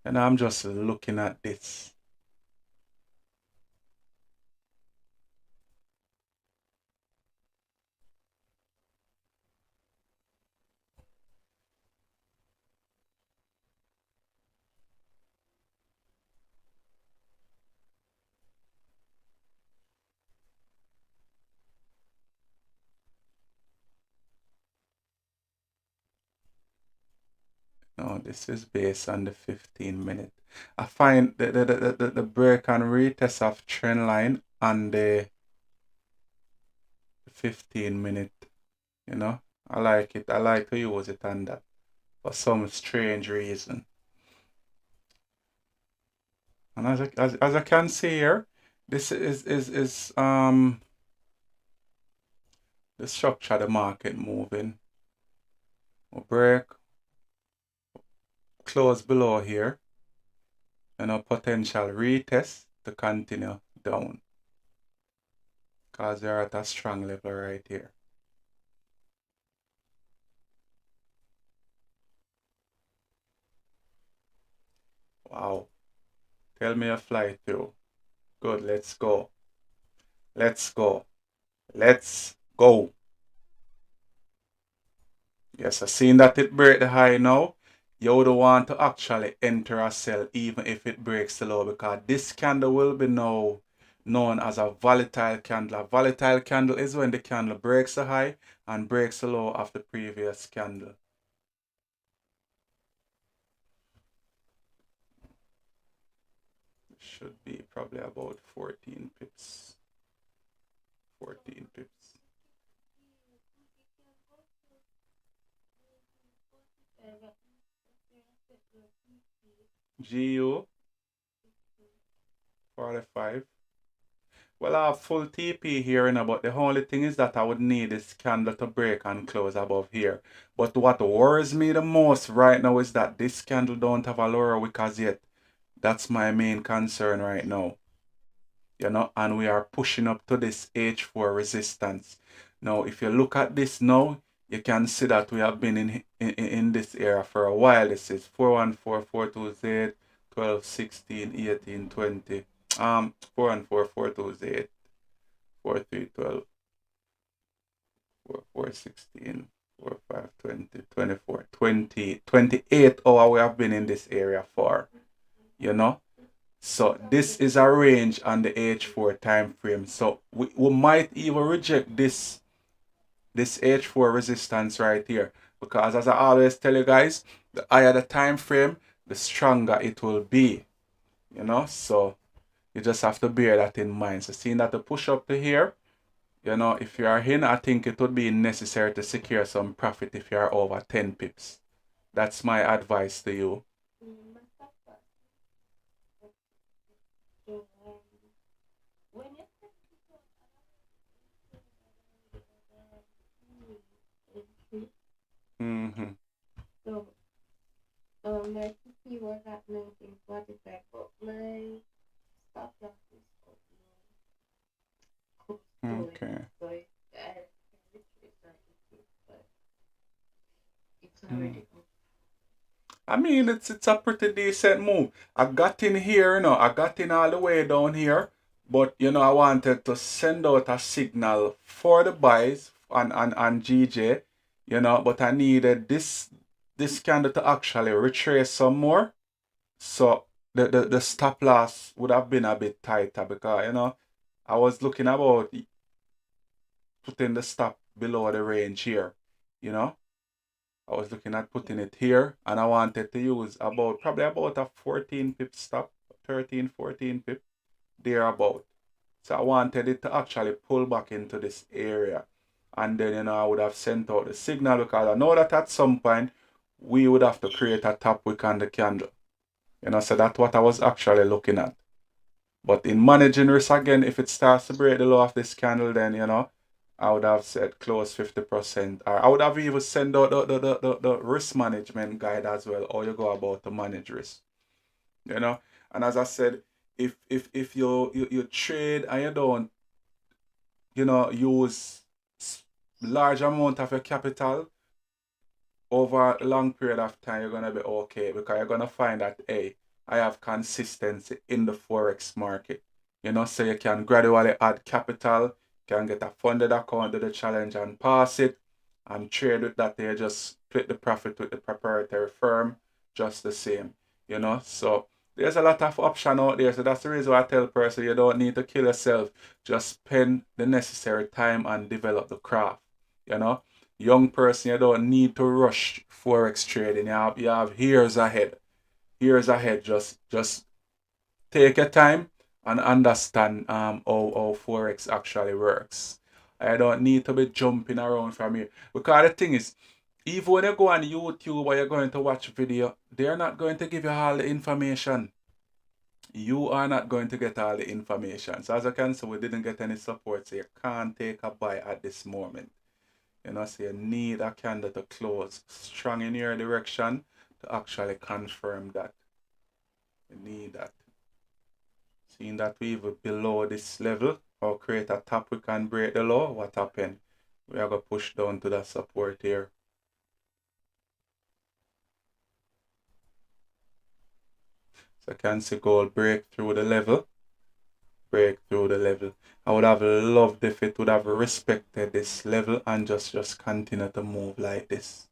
And I'm just looking at this. No, this is based on the 15-minute. I find the break and retest of trend line on the 15-minute, you know. I like it. I like to use it on that for some strange reason. And as I can see here, this is the structure of the market moving. We'll break, close below here, and a potential retest to continue down. Because they're at a strong level right here. Wow. Tell me a fly through. Good, let's go. Let's go. Let's go. Yes, I seen that it break the high now. You would want to actually enter a sell even if it breaks the low, because this candle will be now known as a volatile candle. A volatile candle is when the candle breaks the high and breaks the low of the previous candle. Should be probably about 14 pips. 14 pips. GU 45. Well, I have full TP here, but the only thing is that I would need this candle to break and close above here. But what worries me the most right now is that this candle don't have a lower wick as yet. That's my main concern right now. And we are pushing up to this H4 resistance. Now, if you look at this now, you can see that we have been in this area for a while. This is 414, 428, 12, 16, 18, 20. 414, 428, 43, 12, 44, 16, 45, 20, 24, 20, 28 hours we have been in this area for, So this is a range on the H4 time frame. So we might even reject this H4 resistance right here, because as I always tell you guys, the higher the time frame, the stronger it will be. So you just have to bear that in mind. So seeing that the push up to here, if you are in, I think it would be necessary to secure some profit if you are over 10 pips. That's my advice to you. Mm-hmm. So, my TP was at 1945, but my stop loss is Okay. So it's already up. I mean, it's a pretty decent move. I got in here, I got in all the way down here, but I wanted to send out a signal for the buys on GJ, but I needed this candle to actually retrace some more. So the stop loss would have been a bit tighter, because I was looking about putting the stop below the range here, I was looking at putting it here, and I wanted to use probably about a 14 pip stop, 13, 14 pip, thereabout. So I wanted it to actually pull back into this area. And then, I would have sent out the signal, because I know that at some point we would have to create a top wick on the candle. So that's what I was actually looking at. But in managing risk again, if it starts to break the low of this candle, then, I would have said close 50%. Or I would have even sent out the risk management guide as well, or you go about to manage risk. And as I said, if you trade and you don't, use large amount of your capital over a long period of time, you're gonna be okay, because you're gonna find that, hey, I have consistency in the Forex market. So you can gradually add capital, can get a funded account, do the challenge and pass it, and trade with that. They just split the profit with the proprietary firm, just the same. So there's a lot of option out there. So that's the reason why I tell person you don't need to kill yourself. Just spend the necessary time and develop the craft. Young person, you don't need to rush forex trading. You have years ahead. Years ahead. Just take your time and understand how forex actually works. I don't need to be jumping around from here. Because the thing is, even when you go on YouTube or you're going to watch video, they're not going to give you all the information. You are not going to get all the information. So as I can see, we didn't get any support, so you can't take a buy at this moment. So you need a candle to close strong in your direction to actually confirm that. You need that. Seeing that we even below this level or create a top, we can break the low. What happened? We are going to push down to that support here. So you can see gold break through the level. Break through the level. I would have loved if it would have respected this level and just continue to move like this.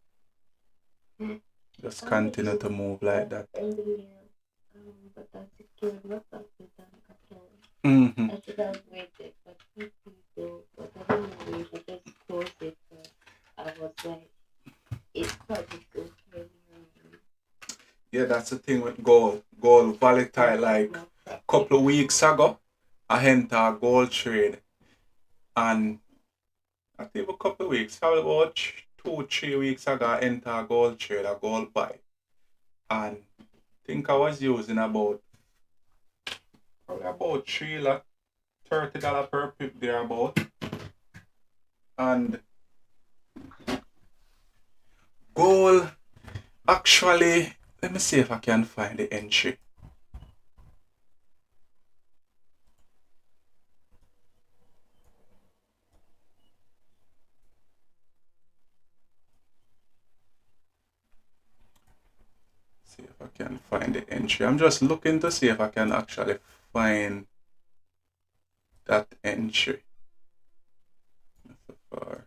Just continue to move like that. But I secured my profit Mm -hmm. I should have waited for 2 people, but I didn't wait. I just closed it. I was like, it's probably okay. Yeah, that's the thing with gold. Gold volatile like a couple of weeks ago. I entered a gold trade and I think a couple of weeks, probably about 2-3 weeks ago, I entered a gold trade, a gold buy. And I think I was using about $3 lot, $30 per pip there about. And gold actually, let me see if I can find the entry. See if I can find the entry. I'm just looking to see if I can actually find that entry. So far.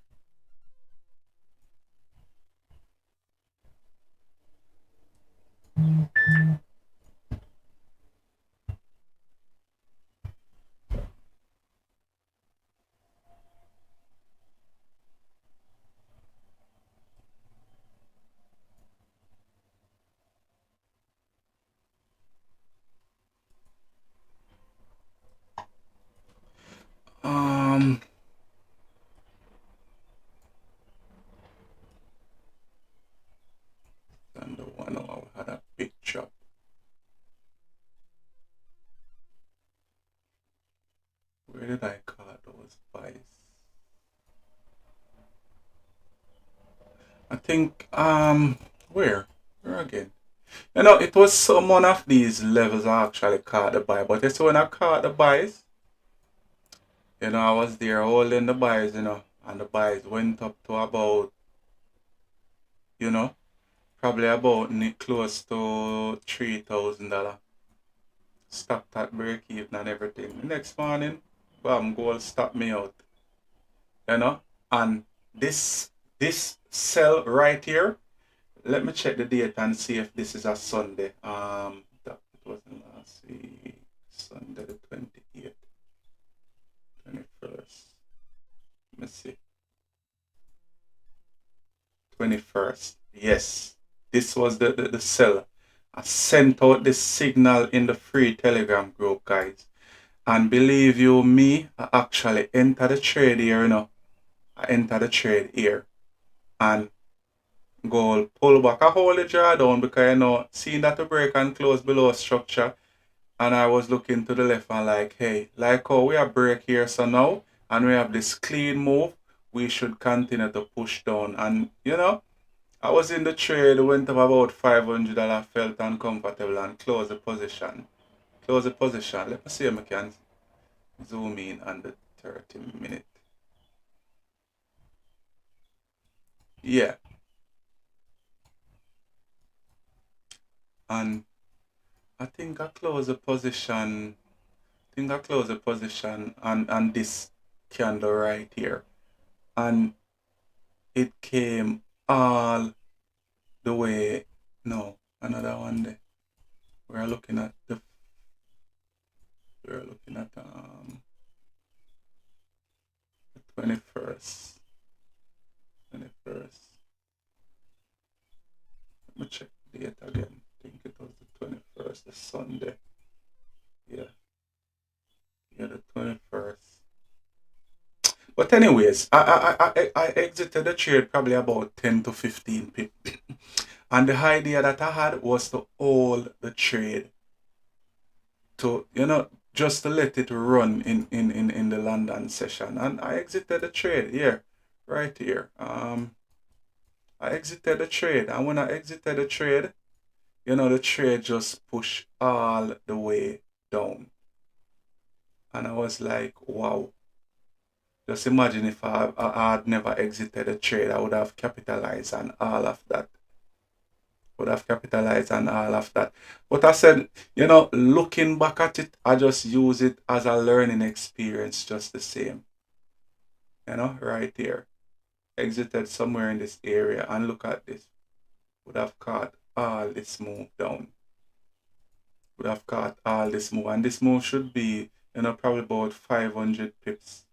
And the one I had a picture. Where did I call those buys? I think where again? It was some one of these levels I actually caught the buy, but it's when I caught the buys, I was there holding the buys, and the buys went up to about, probably about close to $3,000. Stopped at break even and everything. The next morning, bam, gold stopped me out. And this sell right here, let me check the date and see if this is a Sunday. That wasn't last week. Sunday the 28th. 21st. Let me see. 21st. Yes. This was the sell. I sent out this signal in the free Telegram group, guys. And believe you me, I actually entered the trade here, I entered the trade here. And gold pull back. I hold the draw down because, seeing that the break and close below structure. And I was looking to the left and like, hey, like how we have break here, so now, and we have this clean move, we should continue to push down. And, I was in the trade, went up about $500, felt uncomfortable and closed the position. Close the position. Let me see if I can zoom in on the 30-minute. Yeah. And I think I close the position. On this candle right here. And it came all the way. No, another one there. We're looking at the 21st. 21st. Let me check the date again. I think it was the 21st, the Sunday. Yeah, yeah, the 21st. But anyways, I exited the trade probably about 10 to 15 pip. And the idea that I had was to hold the trade to, just to let it run in the London session. And I exited the trade here, right here. I exited the trade. And when I exited the trade, the trade just pushed all the way down. And I was like, wow. Just imagine if I had never exited the trade, I would have capitalized on all of that. But I said, looking back at it, I just use it as a learning experience just the same. Right here. Exited somewhere in this area and look at this. Would have caught all this move down. Would have caught all this move. And this move should be, probably about 500 pips.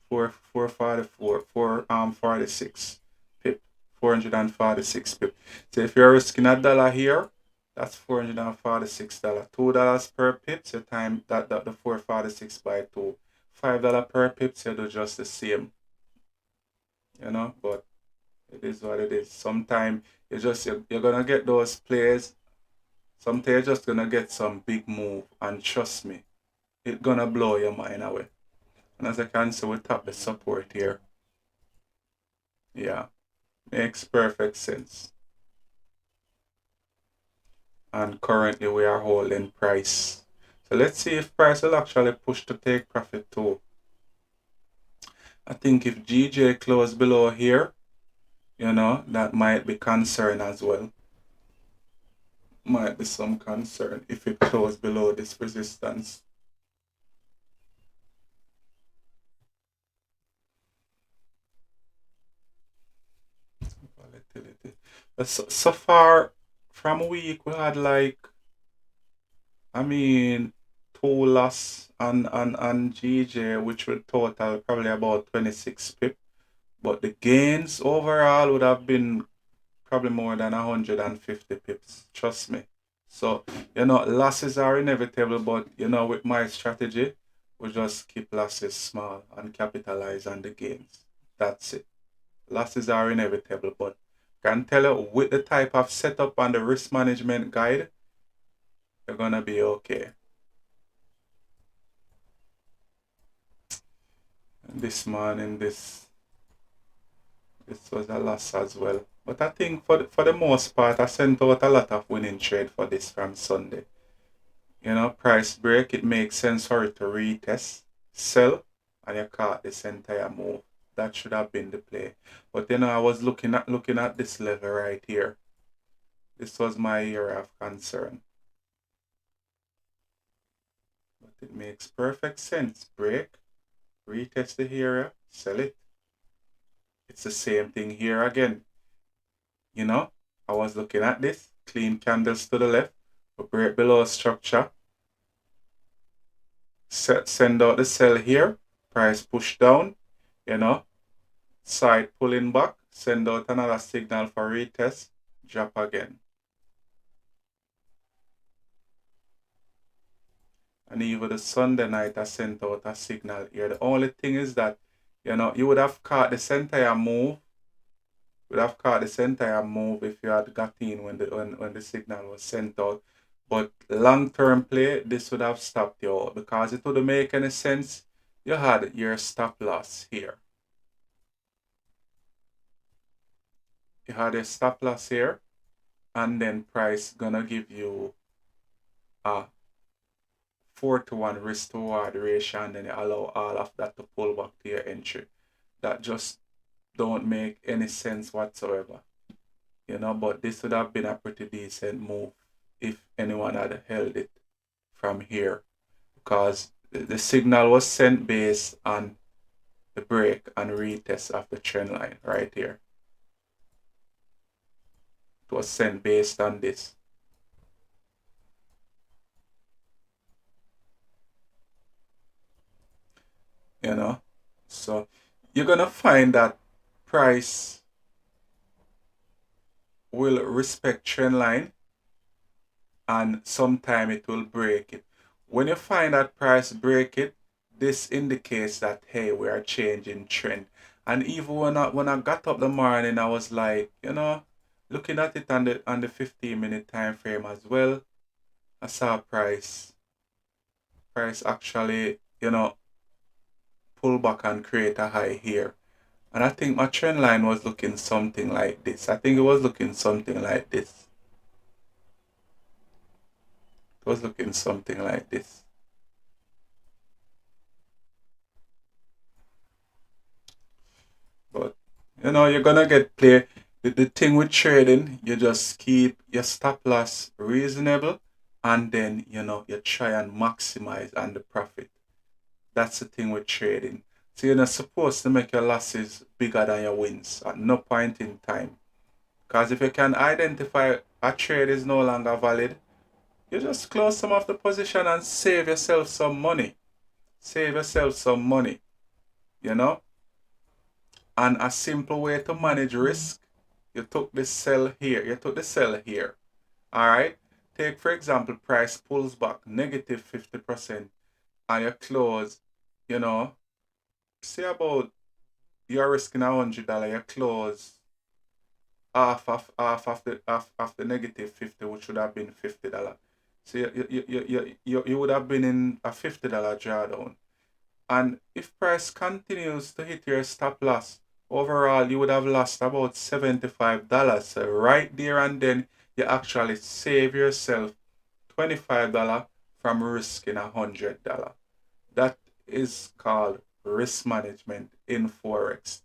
444, 46 pip. 446 pip. So if you're risking $1 here, that's $446. $2 per pip, so time that the 446 by 2. $5 per pip, so do just the same. But it is what it is. Sometimes you're gonna get those plays. Sometimes you're just gonna get some big move, and trust me, it's gonna blow your mind away. And as I can see, we tap the support here. Yeah, makes perfect sense. And currently we are holding price. So let's see if price will actually push to take profit too. I think if GJ close below here, that might be concern as well. Might be some concern if it close below this resistance. Volatility. So far from a week we had like, I mean, 2 loss on GJ, which would total probably about 26 pip. But the gains overall would have been probably more than 150 pips. Trust me. So, losses are inevitable, but, with my strategy, we just keep losses small and capitalize on the gains. That's it. Losses are inevitable, but can tell you with the type of setup and the risk management guide, you're gonna be okay. And this morning, this was a loss as well. But I think for the most part, I sent out a lot of winning trade for this from Sunday. Price break, it makes sense for it to retest, sell, and you caught this entire move. That should have been the play. But I was looking at this level right here. This was my area of concern. But it makes perfect sense. Break, retest the area, sell it. It's the same thing here again. I was looking at this, clean candles to the left, we break below structure, send out the sell here, price push down, side pulling back, send out another signal for retest, drop again. And even the Sunday night, I sent out a signal here. The only thing is that, you would have caught this entire move. If you had got in when the signal was sent out. But long-term play, this would have stopped you out because it wouldn't make any sense. You had your stop loss here. You had a stop loss here, and then price gonna give you a 4-to-1 risk to reward ratio, and then you allow all of that to pull back to your entry. That just don't make any sense whatsoever. But this would have been a pretty decent move if anyone had held it from here, because the signal was sent based on the break and retest of the trend line right here. It was sent based on this. So you're gonna find that price will respect trend line and sometime it will break it. When you find that price break it, this indicates that hey, we are changing trend. And even when I got up the morning, I was like, looking at it on the 15-minute time frame as well. I saw price actually, pull back and create a high here. And I think my trend line was looking something like this. I think it was looking something like this. It was looking something like this. But you're gonna get play. The thing with trading, you just keep your stop loss reasonable, and then you try and maximize on the profit. That's the thing with trading. So you're not supposed to make your losses bigger than your wins at no point in time. Because if you can identify a trade is no longer valid, you just close some of the position and save yourself some money. Save yourself some money, you know? And a simple way to manage risk, you took the sell here. You took the sell here. Alright? Take for example, price pulls back negative 50% and you close, say about you're risking $100, you close half of the negative 50, which would have been $50. So you would have been in a $50 drawdown. And if price continues to hit your stop loss, overall you would have lost about $75. So right there and then you actually save yourself $25 from risking $100. That is called risk management in Forex.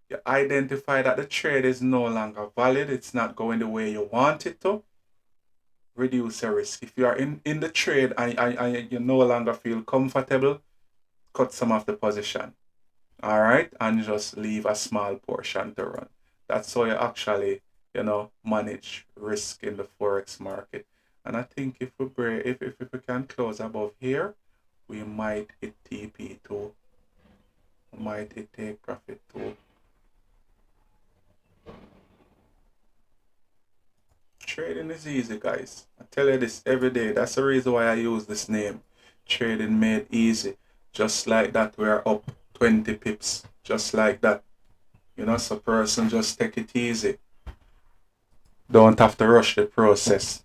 You identify that the trade is no longer valid, it's not going the way you want it to, reduce your risk. If you are in the trade and you no longer feel comfortable, cut some of the position. All right, and just leave a small portion to run. That's how you actually, manage risk in the Forex market. And I think if we break, if we can close above here, we might hit TP2. We might hit take profit too. Trading is easy, guys. I tell you this every day. That's the reason why I use this name. Trading made easy. Just like that, we're up 20 pips. Just like that. So person just take it easy. Don't have to rush the process.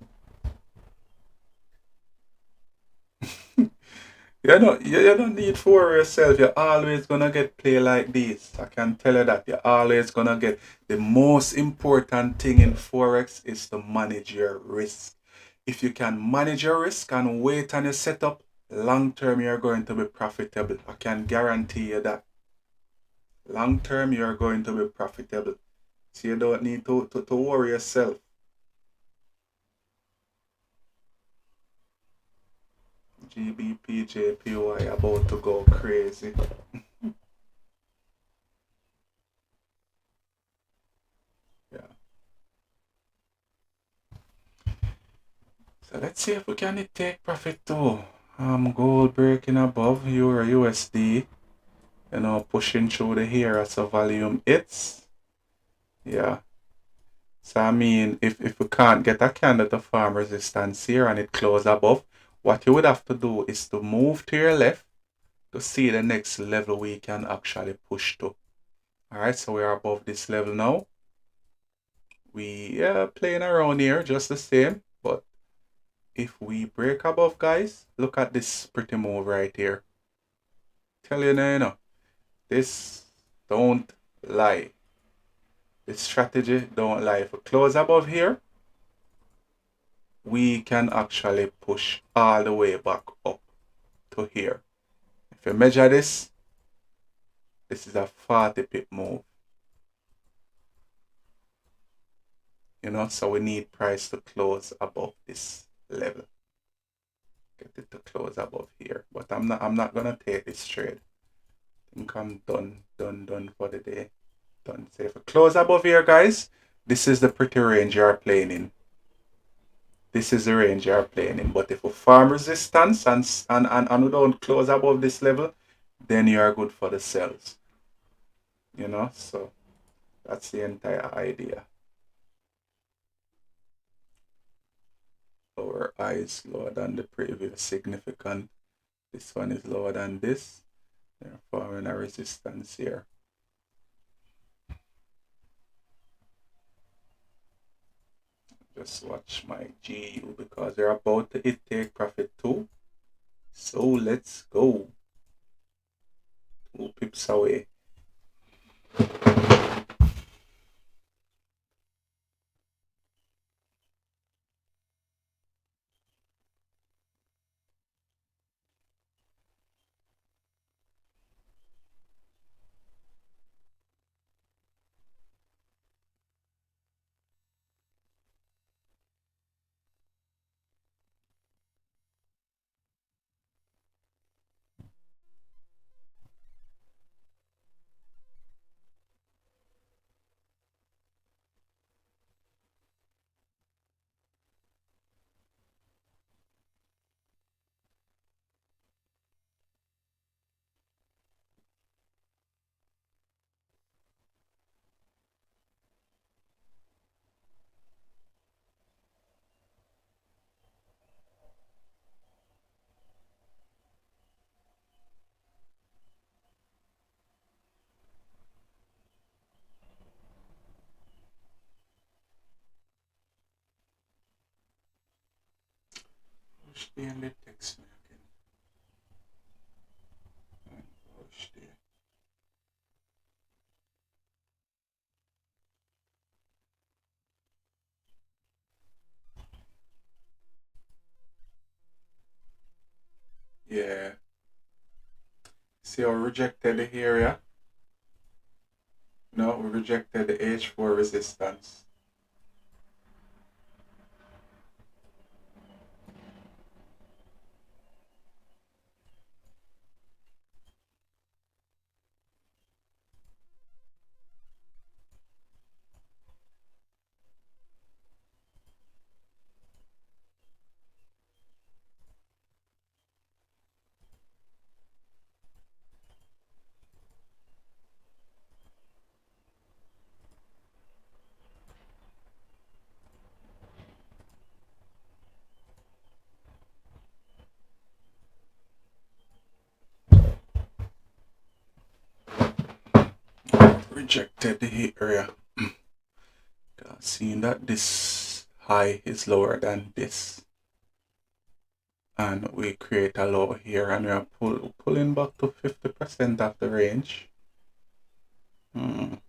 You don't need to worry yourself. You're always gonna get play like this. I can tell you that. You're always gonna get. The most important thing in Forex is to manage your risk. If you can manage your risk and wait on your setup, long term you're going to be profitable. I can guarantee you that. Long term you're going to be profitable. So you don't need to worry yourself. GBPJPY about to go crazy. Yeah. So let's see if we can take profit too. Gold breaking above Euro USD. Pushing through the here as a volume hits. Yeah. So I mean, if we can't get a candle to form resistance here and it close above, what you would have to do is to move to your left to see the next level we can actually push to. Alright, so we are above this level now. We are playing around here just the same, but if we break above, guys, look at this pretty move right here. Tell you now, this don't lie. This strategy don't lie. If we close above here, we can actually push all the way back up to here. If you measure this is a 40 pip move. So we need price to close above this level. Get it to close above here. But I'm not gonna take this trade. I think I'm done for the day. Done. So if we close above here, guys, this is the pretty range you're playing in. This is the range you're playing in. But if we farm resistance and we don't close above this level, then you are good for the sells. So that's the entire idea. RI is lower than the previous significant. This one is lower than this. They're forming a resistance here. Just watch my GU because they're about to hit take profit too. So let's go. 2 pips away. Push the and they text me again. And push the. Yeah. See how we rejected the area? No, we rejected the H4 resistance. Rejected the area. Seeing that this high is lower than this. And we create a low here and we are pulling back to 50% of the range. And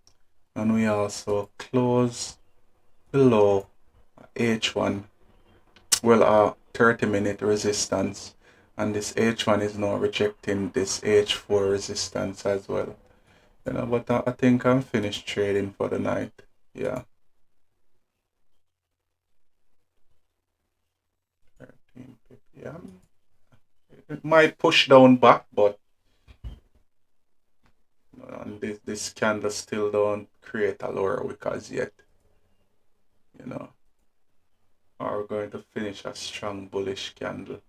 we also close below H1, well, 30-minute resistance, and this H1 is now rejecting this H4 resistance as well. But I think I'm finished trading for the night. Yeah. 13, yeah. It might push down back, but and this candle still don't create a lower wick as yet. Are we going to finish a strong bullish candle?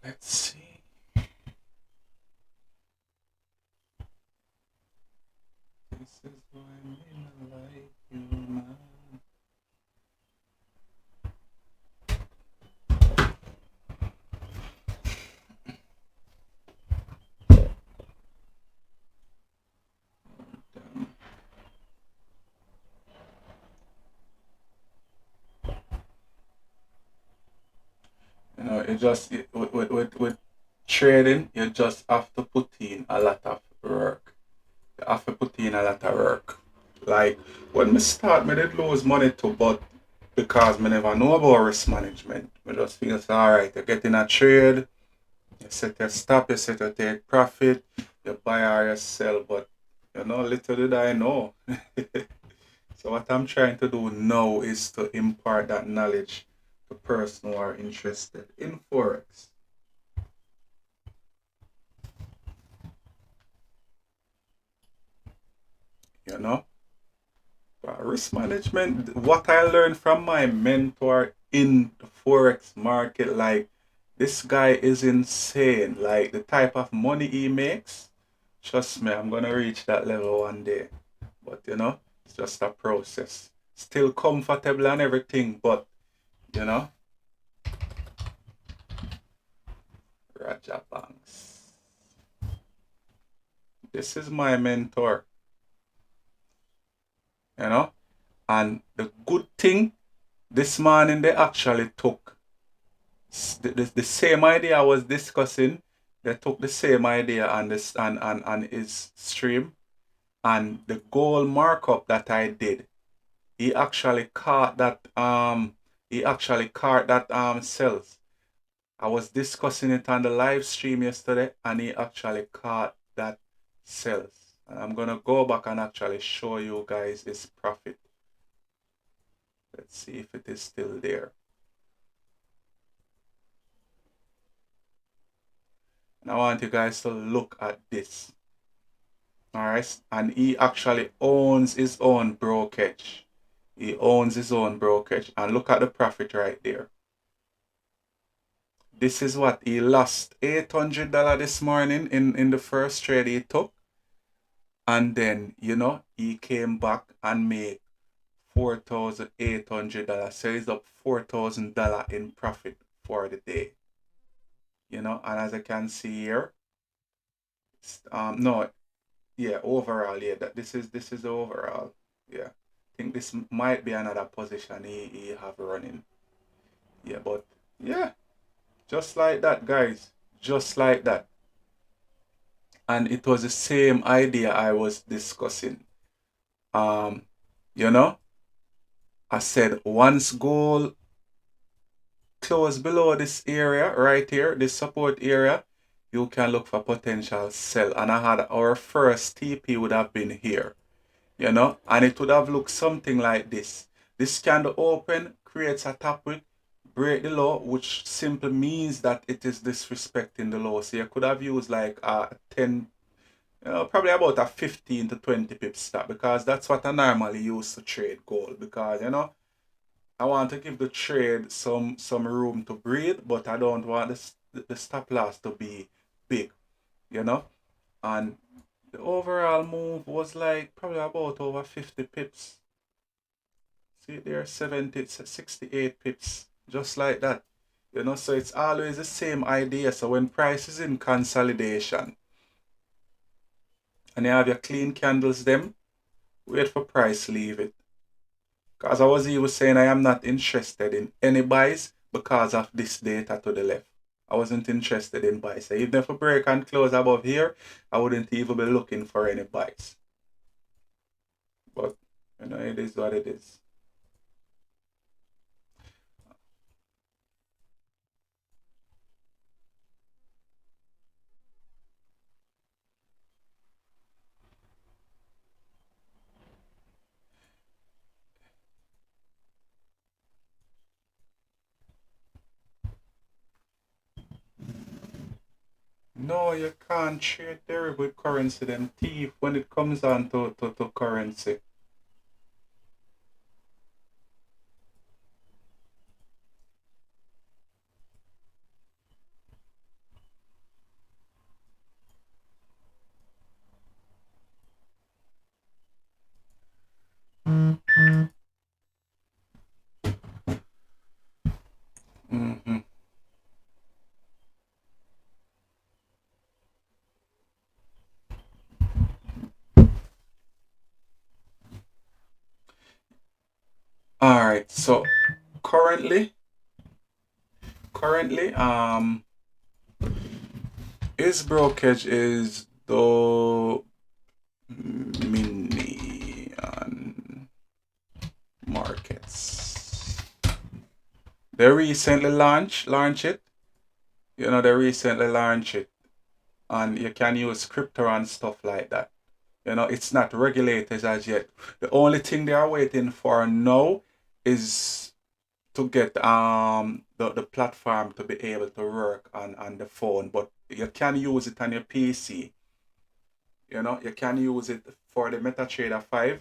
Let's see. This is why I'm in like you, man. It just with trading, you just have to put in a lot of work. You have to put in a lot of work. Like when me start, me did lose money too, but because me never know about risk management, me just feel say, alright, you get in a trade, you set your stop, you set your take profit, you buy or you sell, but little did I know. So what I'm trying to do now is to impart that knowledge to persons who are interested in Forex. you know. But risk management, what I learned from my mentor in the Forex market, like this guy is insane. Like the type of money he makes, trust me, I'm gonna reach that level one day. But it's just a process. Still comfortable and everything, but you know, Raja Banks. This is my mentor, you know. And the good thing, this morning they actually took the same idea I was discussing. They took the same idea on this and his stream, and the goal markup that I did, he actually caught that cells. I was discussing it on the live stream yesterday, and he actually caught that cells. And I'm gonna go back and actually show you guys his profit. Let's see if it is still there. And I want you guys to look at this. Alright, and he actually owns his own brokerage. He owns his own brokerage. And look at the profit right there. This is what he lost $800 this morning in the first trade he took. And then, he came back and made $4,800. So he's up $4,000 in profit for the day. And as I can see here, no, yeah, overall, yeah, this is the overall. Yeah. I think this might be another position he have running. Yeah, but yeah, just like that, guys. Just like that. And it was the same idea I was discussing. You know, I said once gold close below this area right here, this support area, you can look for potential sell. And I had our first TP would have been here, and it would have looked something like this. This candle open, creates a top wick, break the low, which simply means that it is disrespecting the low. So you could have used like a 10, probably about a 15 to 20 pip stop, because that's what I normally use to trade gold, because I want to give the trade some room to breathe, but I don't want the stop loss to be big, and the overall move was like probably about over 50 pips. See there, 68 pips, just like that. So it's always the same idea. So when price is in consolidation and you have your clean candles, them wait for price, leave it. Because I was even saying I am not interested in any buys because of this data to the left. I wasn't interested in buys. So even if a break and close above here, I wouldn't even be looking for any buys. But it is what it is. No, you can't trade there with currency, them thief when it comes on to currency. Mm-hmm. All right. So currently, his brokerage is Dominion Markets. They recently launched it. They recently launched it, and you can use crypto and stuff like that. It's not regulated as yet. The only thing they are waiting for now is to get the platform to be able to work on the phone, but you can use it on your PC. You can use it for the MetaTrader 5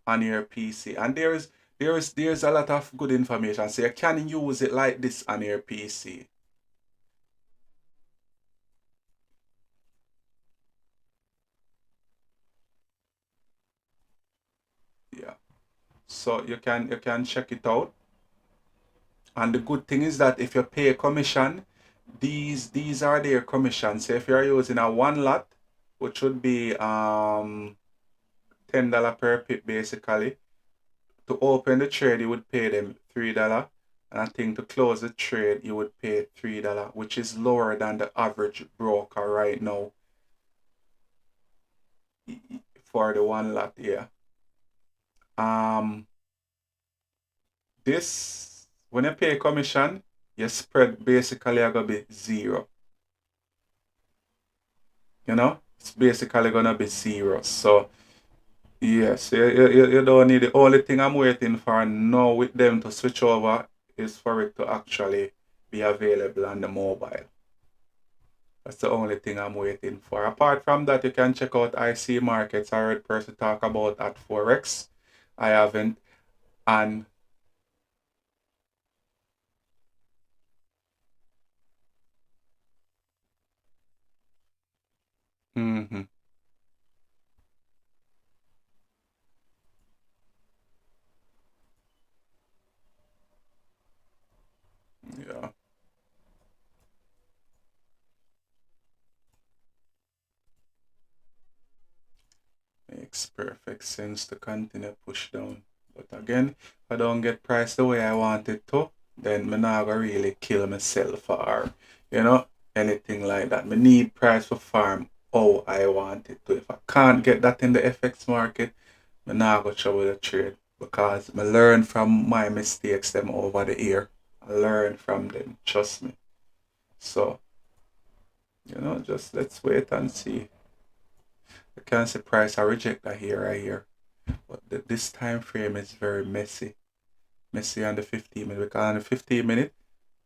on your PC. And there's a lot of good information. So you can use it like this on your PC. Yeah. So you can check it out. And the good thing is that if you pay a commission, these are their commissions. So if you're using a one lot, which would be $10 per pip basically, to open the trade you would pay them $3. And I think to close the trade you would pay $3, which is lower than the average broker right now for the one lot. Yeah. Um, this when you pay commission, your spread basically are gonna be zero. It's basically gonna be zero. So yes, you don't need the only thing I'm waiting for now with them to switch over is for it to actually be available on the mobile. That's the only thing I'm waiting for. Apart from that, you can check out IC Markets. I heard person talk about at Forex. I haven't. And hmm yeah, makes perfect sense to continue push down. But again, if I don't get priced the way I want it to, then I'm not gonna really kill myself or you know anything like that. I need price for farm how I want it to. If I can't get that in the FX market, I'm not gonna trouble the trade because I learn from my mistakes them over the year. I learn from them, trust me. So, just let's wait and see. I can see price I reject that here right here. But this time frame is very messy. Messy on the 15 minute because on the 15 minute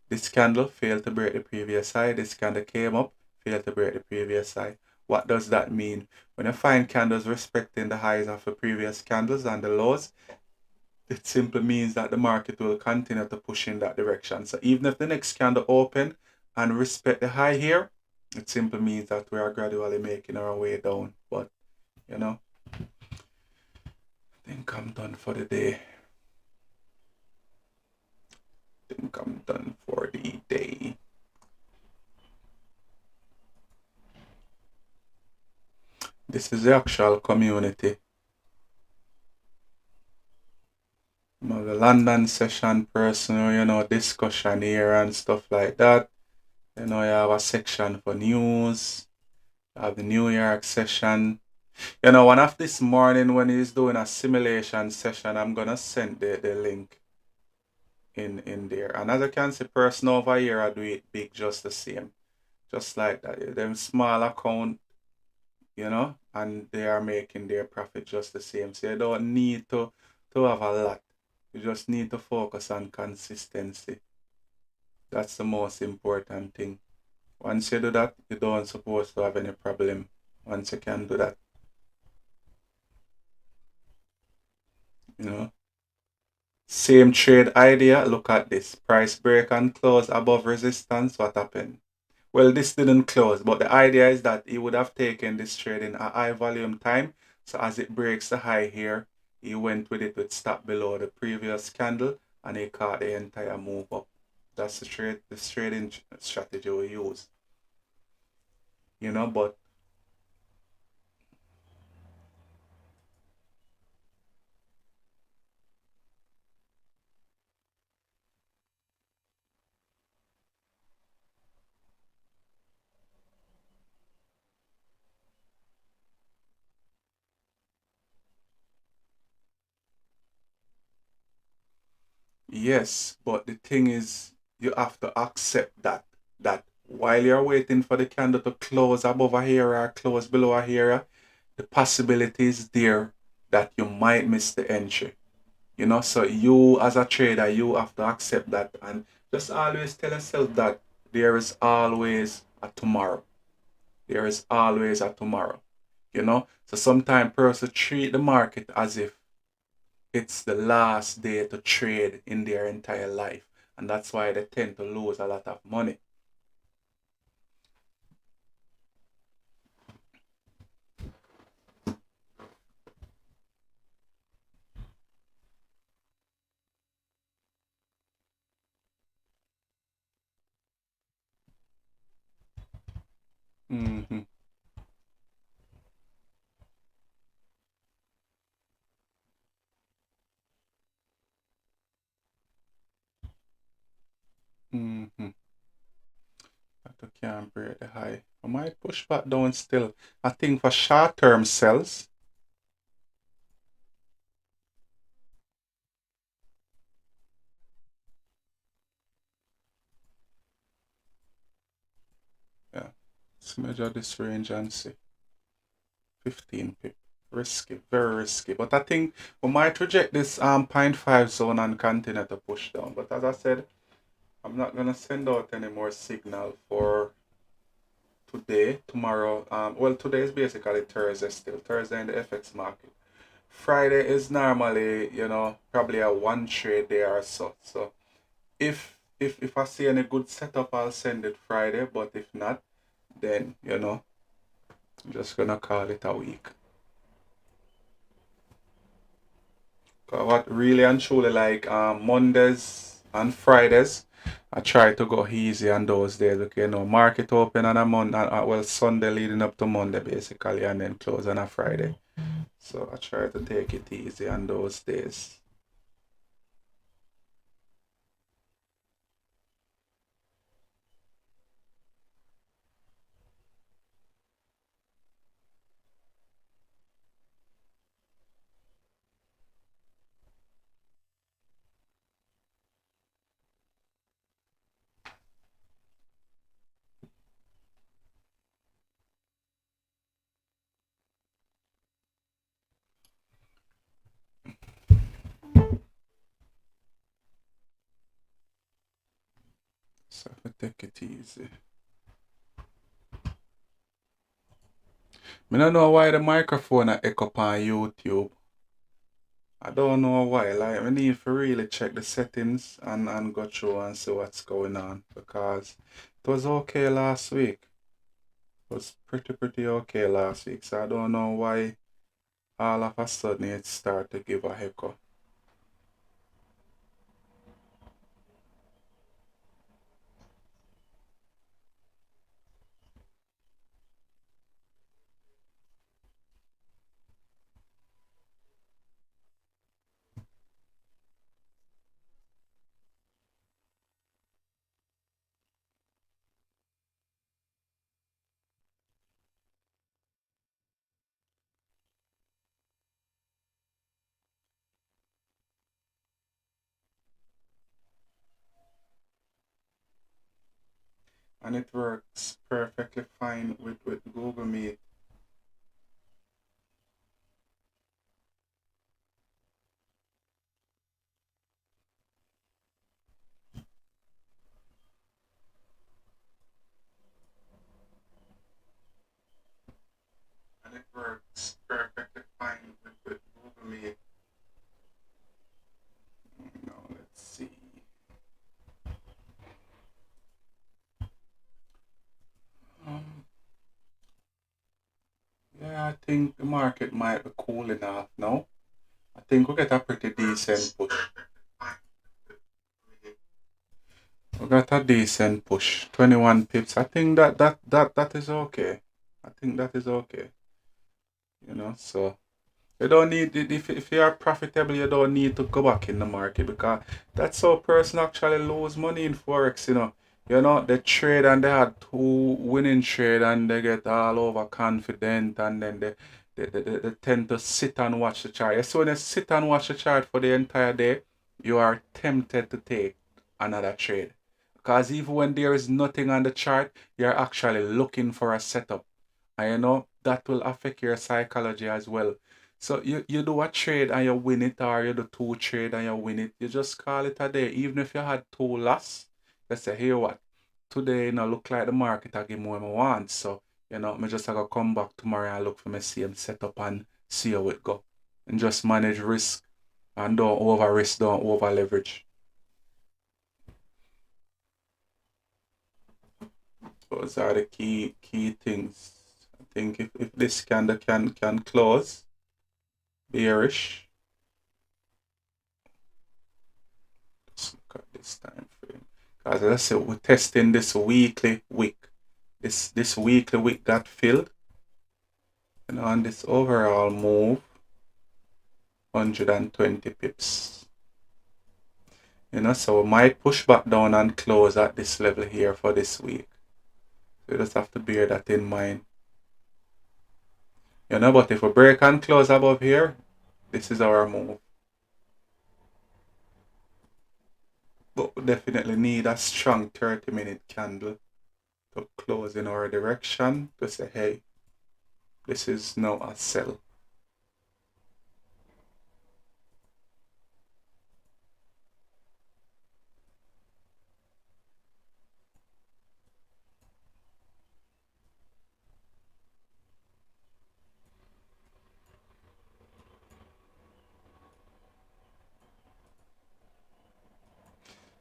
this candle failed to break the previous high. This candle came up, failed to break the previous high. What does that mean? When you find candles respecting the highs of the previous candles and the lows, it simply means that the market will continue to push in that direction. So even if the next candle open and respect the high here, it simply means that we are gradually making our way down. But you know, I think I'm done for the day. I think I'm done for the day. This is the actual community. The London session personal, discussion here and stuff like that. You have a section for news. You have the New York session. One of this morning when he's doing a simulation session, I'm gonna send the link in there. And as you can see, person over here I do it big just the same. Just like that. Them small account, and they are making their profit just the same. So you don't need to have a lot. You just need to focus on consistency. That's the most important thing. Once you do that, you don't supposed to have any problem. Once you can do that, you know. Same trade idea. Look at this. Price break and close above resistance. What happened? Well, this didn't close, but the idea is that he would have taken this trade in a high volume time. So as it breaks the high here, he went with it with stop below the previous candle and he caught the entire move up. That's the trading strategy we use. But yes, but the thing is, you have to accept that while you're waiting for the candle to close above a here or close below a here, the possibility is there that you might miss the entry. So you as a trader, you have to accept that and just always tell yourself that there is always a tomorrow. There is always a tomorrow. So sometimes person treat the market as if it's the last day to trade in their entire life, and that's why they tend to lose a lot of money. Mm-hmm. Mm-hmm. But I can't break the high. I might push back down still. I think for short term sells, yeah. Let's measure this range and see. 15 pip. Risky, very risky. But I think we might reject this zero point 0.5 zone and continue to push down. But as I said, I'm not gonna send out any more signal for today, tomorrow. Well, today is basically Thursday still. Thursday in the FX market. Friday is normally, probably a one trade day or so. So if I see any good setup, I'll send it Friday. But if not, then I'm just gonna call it a week. 'Cause what really and truly like Mondays and Fridays, I try to go easy on those days. Okay, market open on a Monday, well Sunday leading up to Monday basically, and then close on a Friday. So I try to take it easy on those days. So I take it easy. I don't know why the microphone I echo on YouTube. I don't know why. Like, I need to really check the settings and go through and see what's going on, because it was okay last week. It was pretty okay last week. So I don't know why all of a sudden it started to give a echo. And it works perfectly fine with Google Meet. And it works perfectly fine with Google Meet. Now let's see. Um, yeah, I think the market might be cooling off now. I think we get a pretty decent push. We got a decent push. 21 pips. I think that is okay. I think that is okay. So you don't need if you are profitable, you don't need to go back in the market, because that's how person actually lose money in forex. They trade and they had two winning trade and they get all overconfident, and then they tend to sit and watch the chart. So when you sit and watch the chart for the entire day, you are tempted to take another trade. Because even when there is nothing on the chart, you're actually looking for a setup. And that will affect your psychology as well. So you do a trade and you win it, or you do two trade and you win it. You just call it a day. Even if you had two loss, you say, here what? Today look like the market I give more I want. So You know, me just gonna come back tomorrow and look for my same setup and see how it go. And just manage risk and don't over risk, don't over leverage. Those are the key things. I think if this candle can close bearish, let's look at this time frame. Because let's say we're testing this weekly wick. This weekly wick got filled. And on this overall move, 120 pips. You know, so we might push back down and close at this level here for this week. So you just have to bear that in mind. You know, but if we break and close above here, this is our move. But we definitely need a strong 30-minute candle to close in our direction to say, hey, this is now a sell.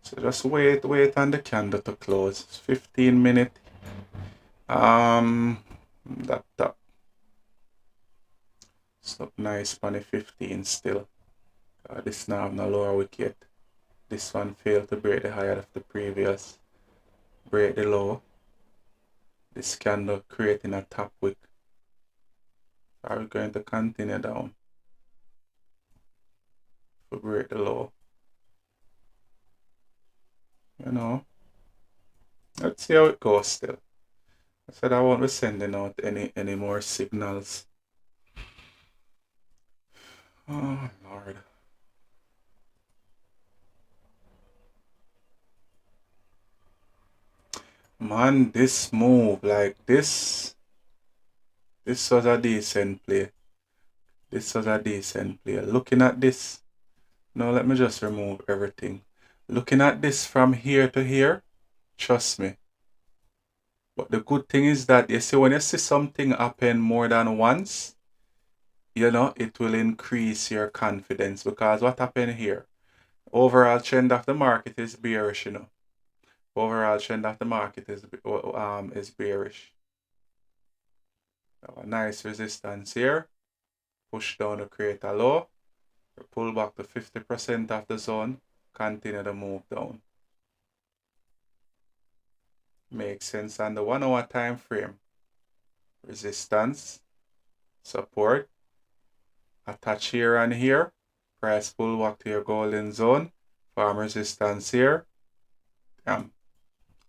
So just wait on the candle to close. 15-minute. That top. It's look nice on the 15 still. This now have no lower wick yet. This one failed to break the high of the previous. Break the low. This candle creating a top wick. Are we going to continue down? To break the low. You know. Let's see how it goes still. I said I won't be sending out any more signals. Oh Lord. Man, this move, like this was a decent play. This was a decent play. Looking at this, no, let me just remove everything. Looking at this from here to here, trust me. But the good thing is that you see, when you see something happen more than once, you know, it will increase your confidence. Because what happened here? Overall trend of the market is bearish, you know. Overall trend of the market is bearish. A nice resistance here. Push down to create a low. Pull back to 50% of the zone. Continue to move down. Makes sense on the 1 hour time frame. Resistance, support, attach here and here. Price pull back to your golden zone. Farm resistance here. So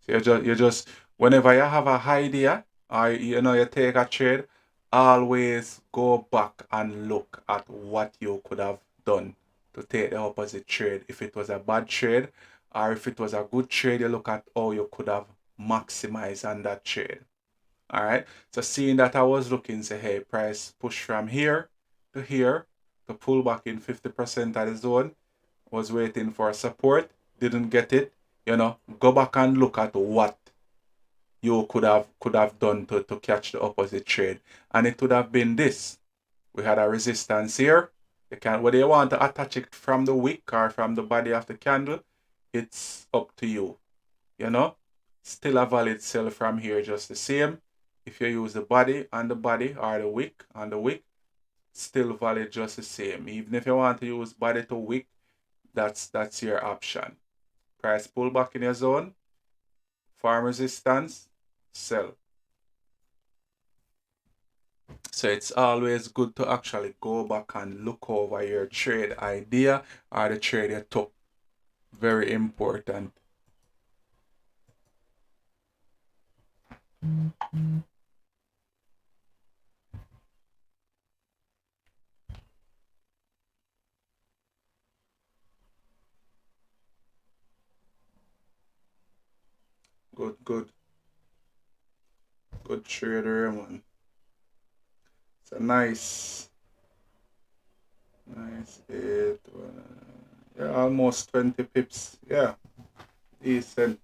you just whenever you have a idea or you know you take a trade, always go back and look at what you could have done to take the opposite trade. If it was a bad trade or if it was a good trade, you look at how you could have maximized on that trade. All right. So seeing that I was looking, say, hey, price push from here to pull back in 50% of the zone, was waiting for support, didn't get it. You know, go back and look at what you could have done to catch the opposite trade. And it would have been this. We had a resistance here. Whether you want to attach it from the wick or from the body of the candle, it's up to you. You know, still a valid sell from here just the same. If you use the body or the wick on the wick, still valid just the same. Even if you want to use body to wick, that's your option. Price pull back in your zone, farm resistance, sell. So it's always good to actually go back and look over your trade idea or the trade you took. Very important. Good trader, man. It's a nice hit. Yeah, almost 20 pips. Yeah, decent.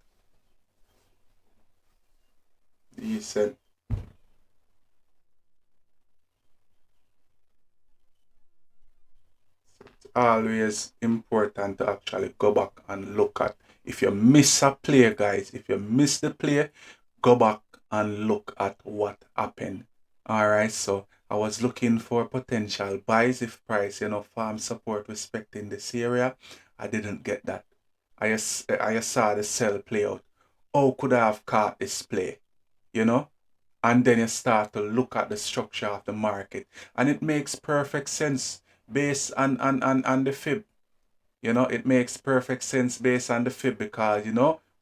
always important to actually go back and look at. If you miss a play, guys, if you miss the play, go back and look at what happened. All right, so I was looking for potential buys if price, farm support respecting this area. I didn't get that. I just saw the sell play out. How could I have caught this play? You know? And then you start to look at the structure of the market. And it makes perfect sense based on the fib. It makes perfect sense based on the fib because,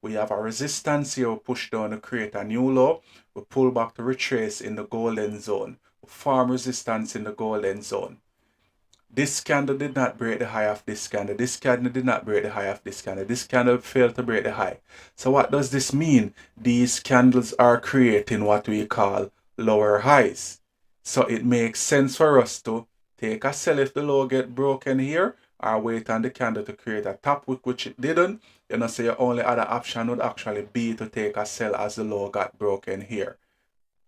we have a resistance here, we push down to create a new low, we pull back to retrace in the golden zone, we form resistance in the golden zone. This candle did not break the high of this candle. This candle did not break the high of this candle. This candle failed to break the high. So what does this mean? These candles are creating what we call lower highs. So it makes sense for us to take a sell if the low get broken here, or wait on the candle to create a top wick, which it didn't. So your only other option would actually be to take a sell as the low got broken here.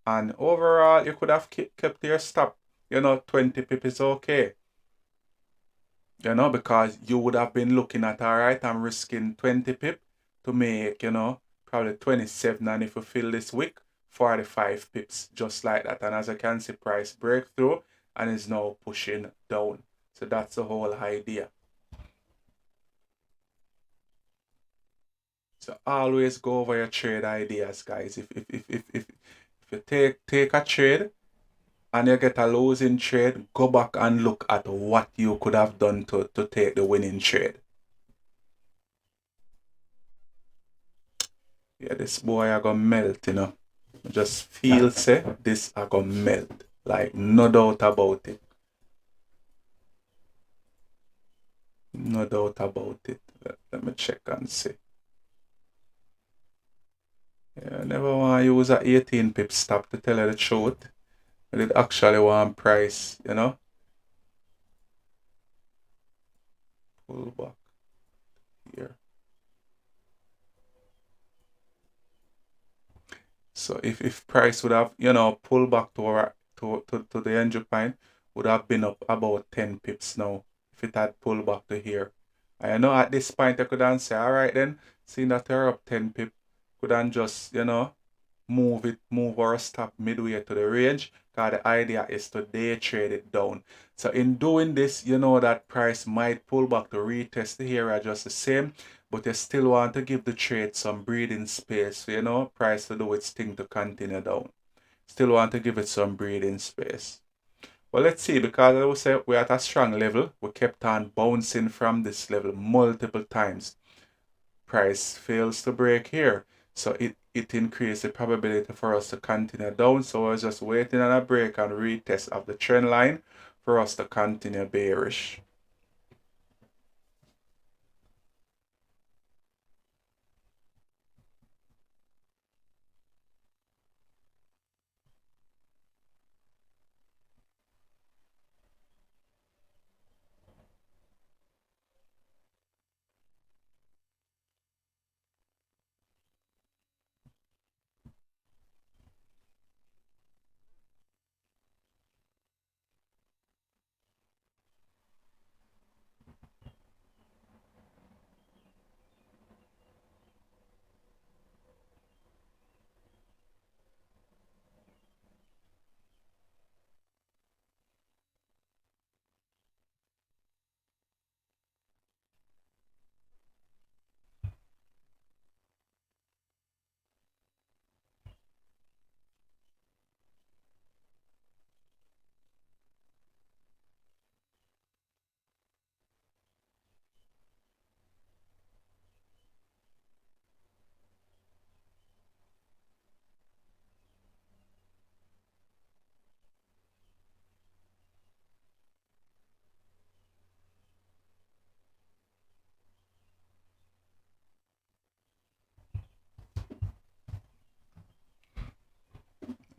And overall, you could have kept your stop. 20 pip is okay. Because you would have been looking at, all right, I'm risking 20 pip to make, probably 27. And if you fill this wick, 45 pips, just like that. And as you can see, price breakthrough and is now pushing down. So that's the whole idea. So always go over your trade ideas, guys. If you take a trade and you get a losing trade, go back and look at what you could have done to take the winning trade. Yeah, this boy I gonna melt, Just feel say this I gonna melt. Like no doubt about it. No doubt about it. Let me check and see. Yeah, I never want to use a 18 pip stop to tell you the truth. I did actually want price, Pull back here. So if price would have, pulled back to the entry point, would have been up about 10 pips now if it had pulled back to here. I know at this point I could say, all right then, seeing that you're up 10 pip, could then just, move or stop midway to the range, because the idea is to day trade it down. So in doing this, you know that price might pull back to retest the area just the same, but you still want to give the trade some breathing space, price to do its thing to continue down. Still want to give it some breathing space. Well, let's see, because I would say we're at a strong level. We kept on bouncing from this level multiple times. Price fails to break here. So it increased the probability for us to continue down. So I was just waiting on a break and retest of the trend line for us to continue bearish.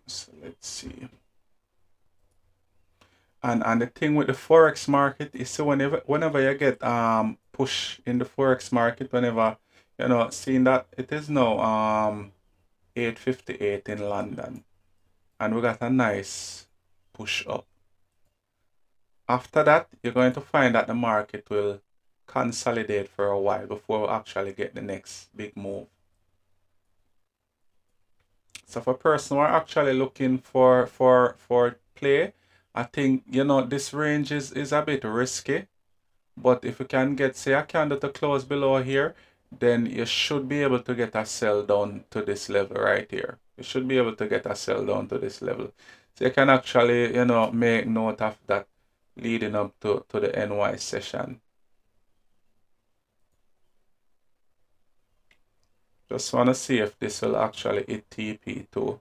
So let's see. And the thing with the forex market is, so whenever you get push in the forex market, whenever seeing that it is now 8:58 in London, and we got a nice push up. After that, you're going to find that the market will consolidate for a while before we actually get the next big move. So for person who are actually looking for play, I think this range is a bit risky. But if you can get, say, a candle to close below here, then you should be able to get a sell down to this level right here. You should be able to get a sell down to this level. So you can actually, make note of that leading up to the NY session. Just want to see if this will actually hit TP too.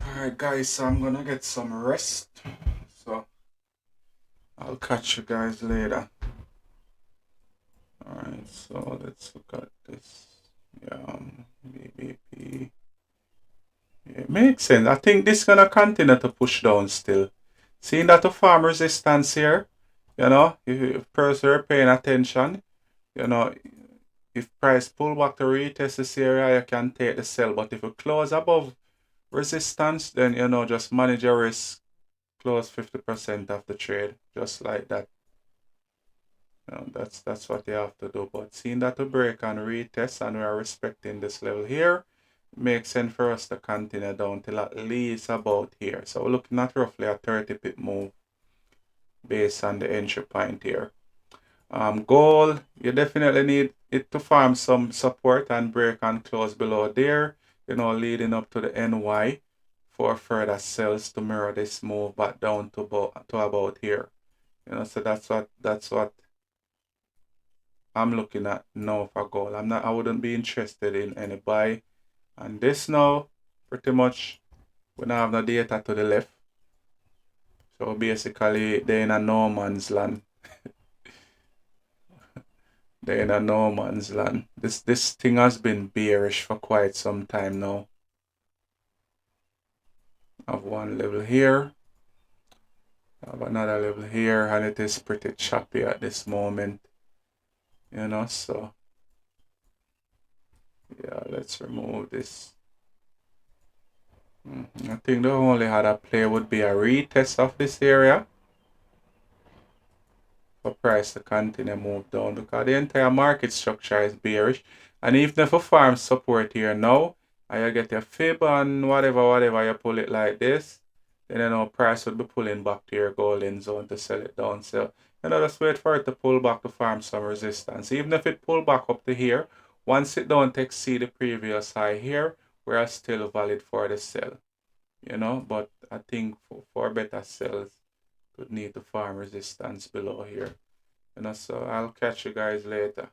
Alright guys, so I'm gonna get some rest. So I'll catch you guys later. Alright, so let's look at this. Yeah, BBP. Yeah, it makes sense. I think this is gonna continue to push down still. Seeing that the farm resistance here, if person are paying attention, you know, if price pull back to retest this area, you can take the sell. But if you close above resistance, then just manage your risk, close 50% of the trade, just like that. That's what you have to do. But seeing that to break and retest, and we are respecting this level here, makes sense for us to continue down till at least about here. So we're looking at roughly a 30 pip move based on the entry point here. Gold, you definitely need it to farm some support and break and close below there, leading up to the NY for further sells to mirror this move back down to about here. So that's what I'm looking at now for gold. I wouldn't be interested in any buy. And this now, pretty much, we don't have no data to the left. So basically, they're in a no man's land. They're in a no man's land. This thing has been bearish for quite some time now. I have one level here. I have another level here, and it is pretty choppy at this moment. So yeah, let's remove this. I think the only other play would be a retest of this area for price to continue move down, because the entire market structure is bearish. And even if a farm support here now, and you get your fib and whatever you pull it like this, then price would be pulling back to your golden zone to sell it down. So just wait for it to pull back to farm some resistance. Even if it pull back up to here, once it don't exceed the previous high here, we are still valid for the sell. But I think for better sells, would need to farm resistance below here. So I'll catch you guys later.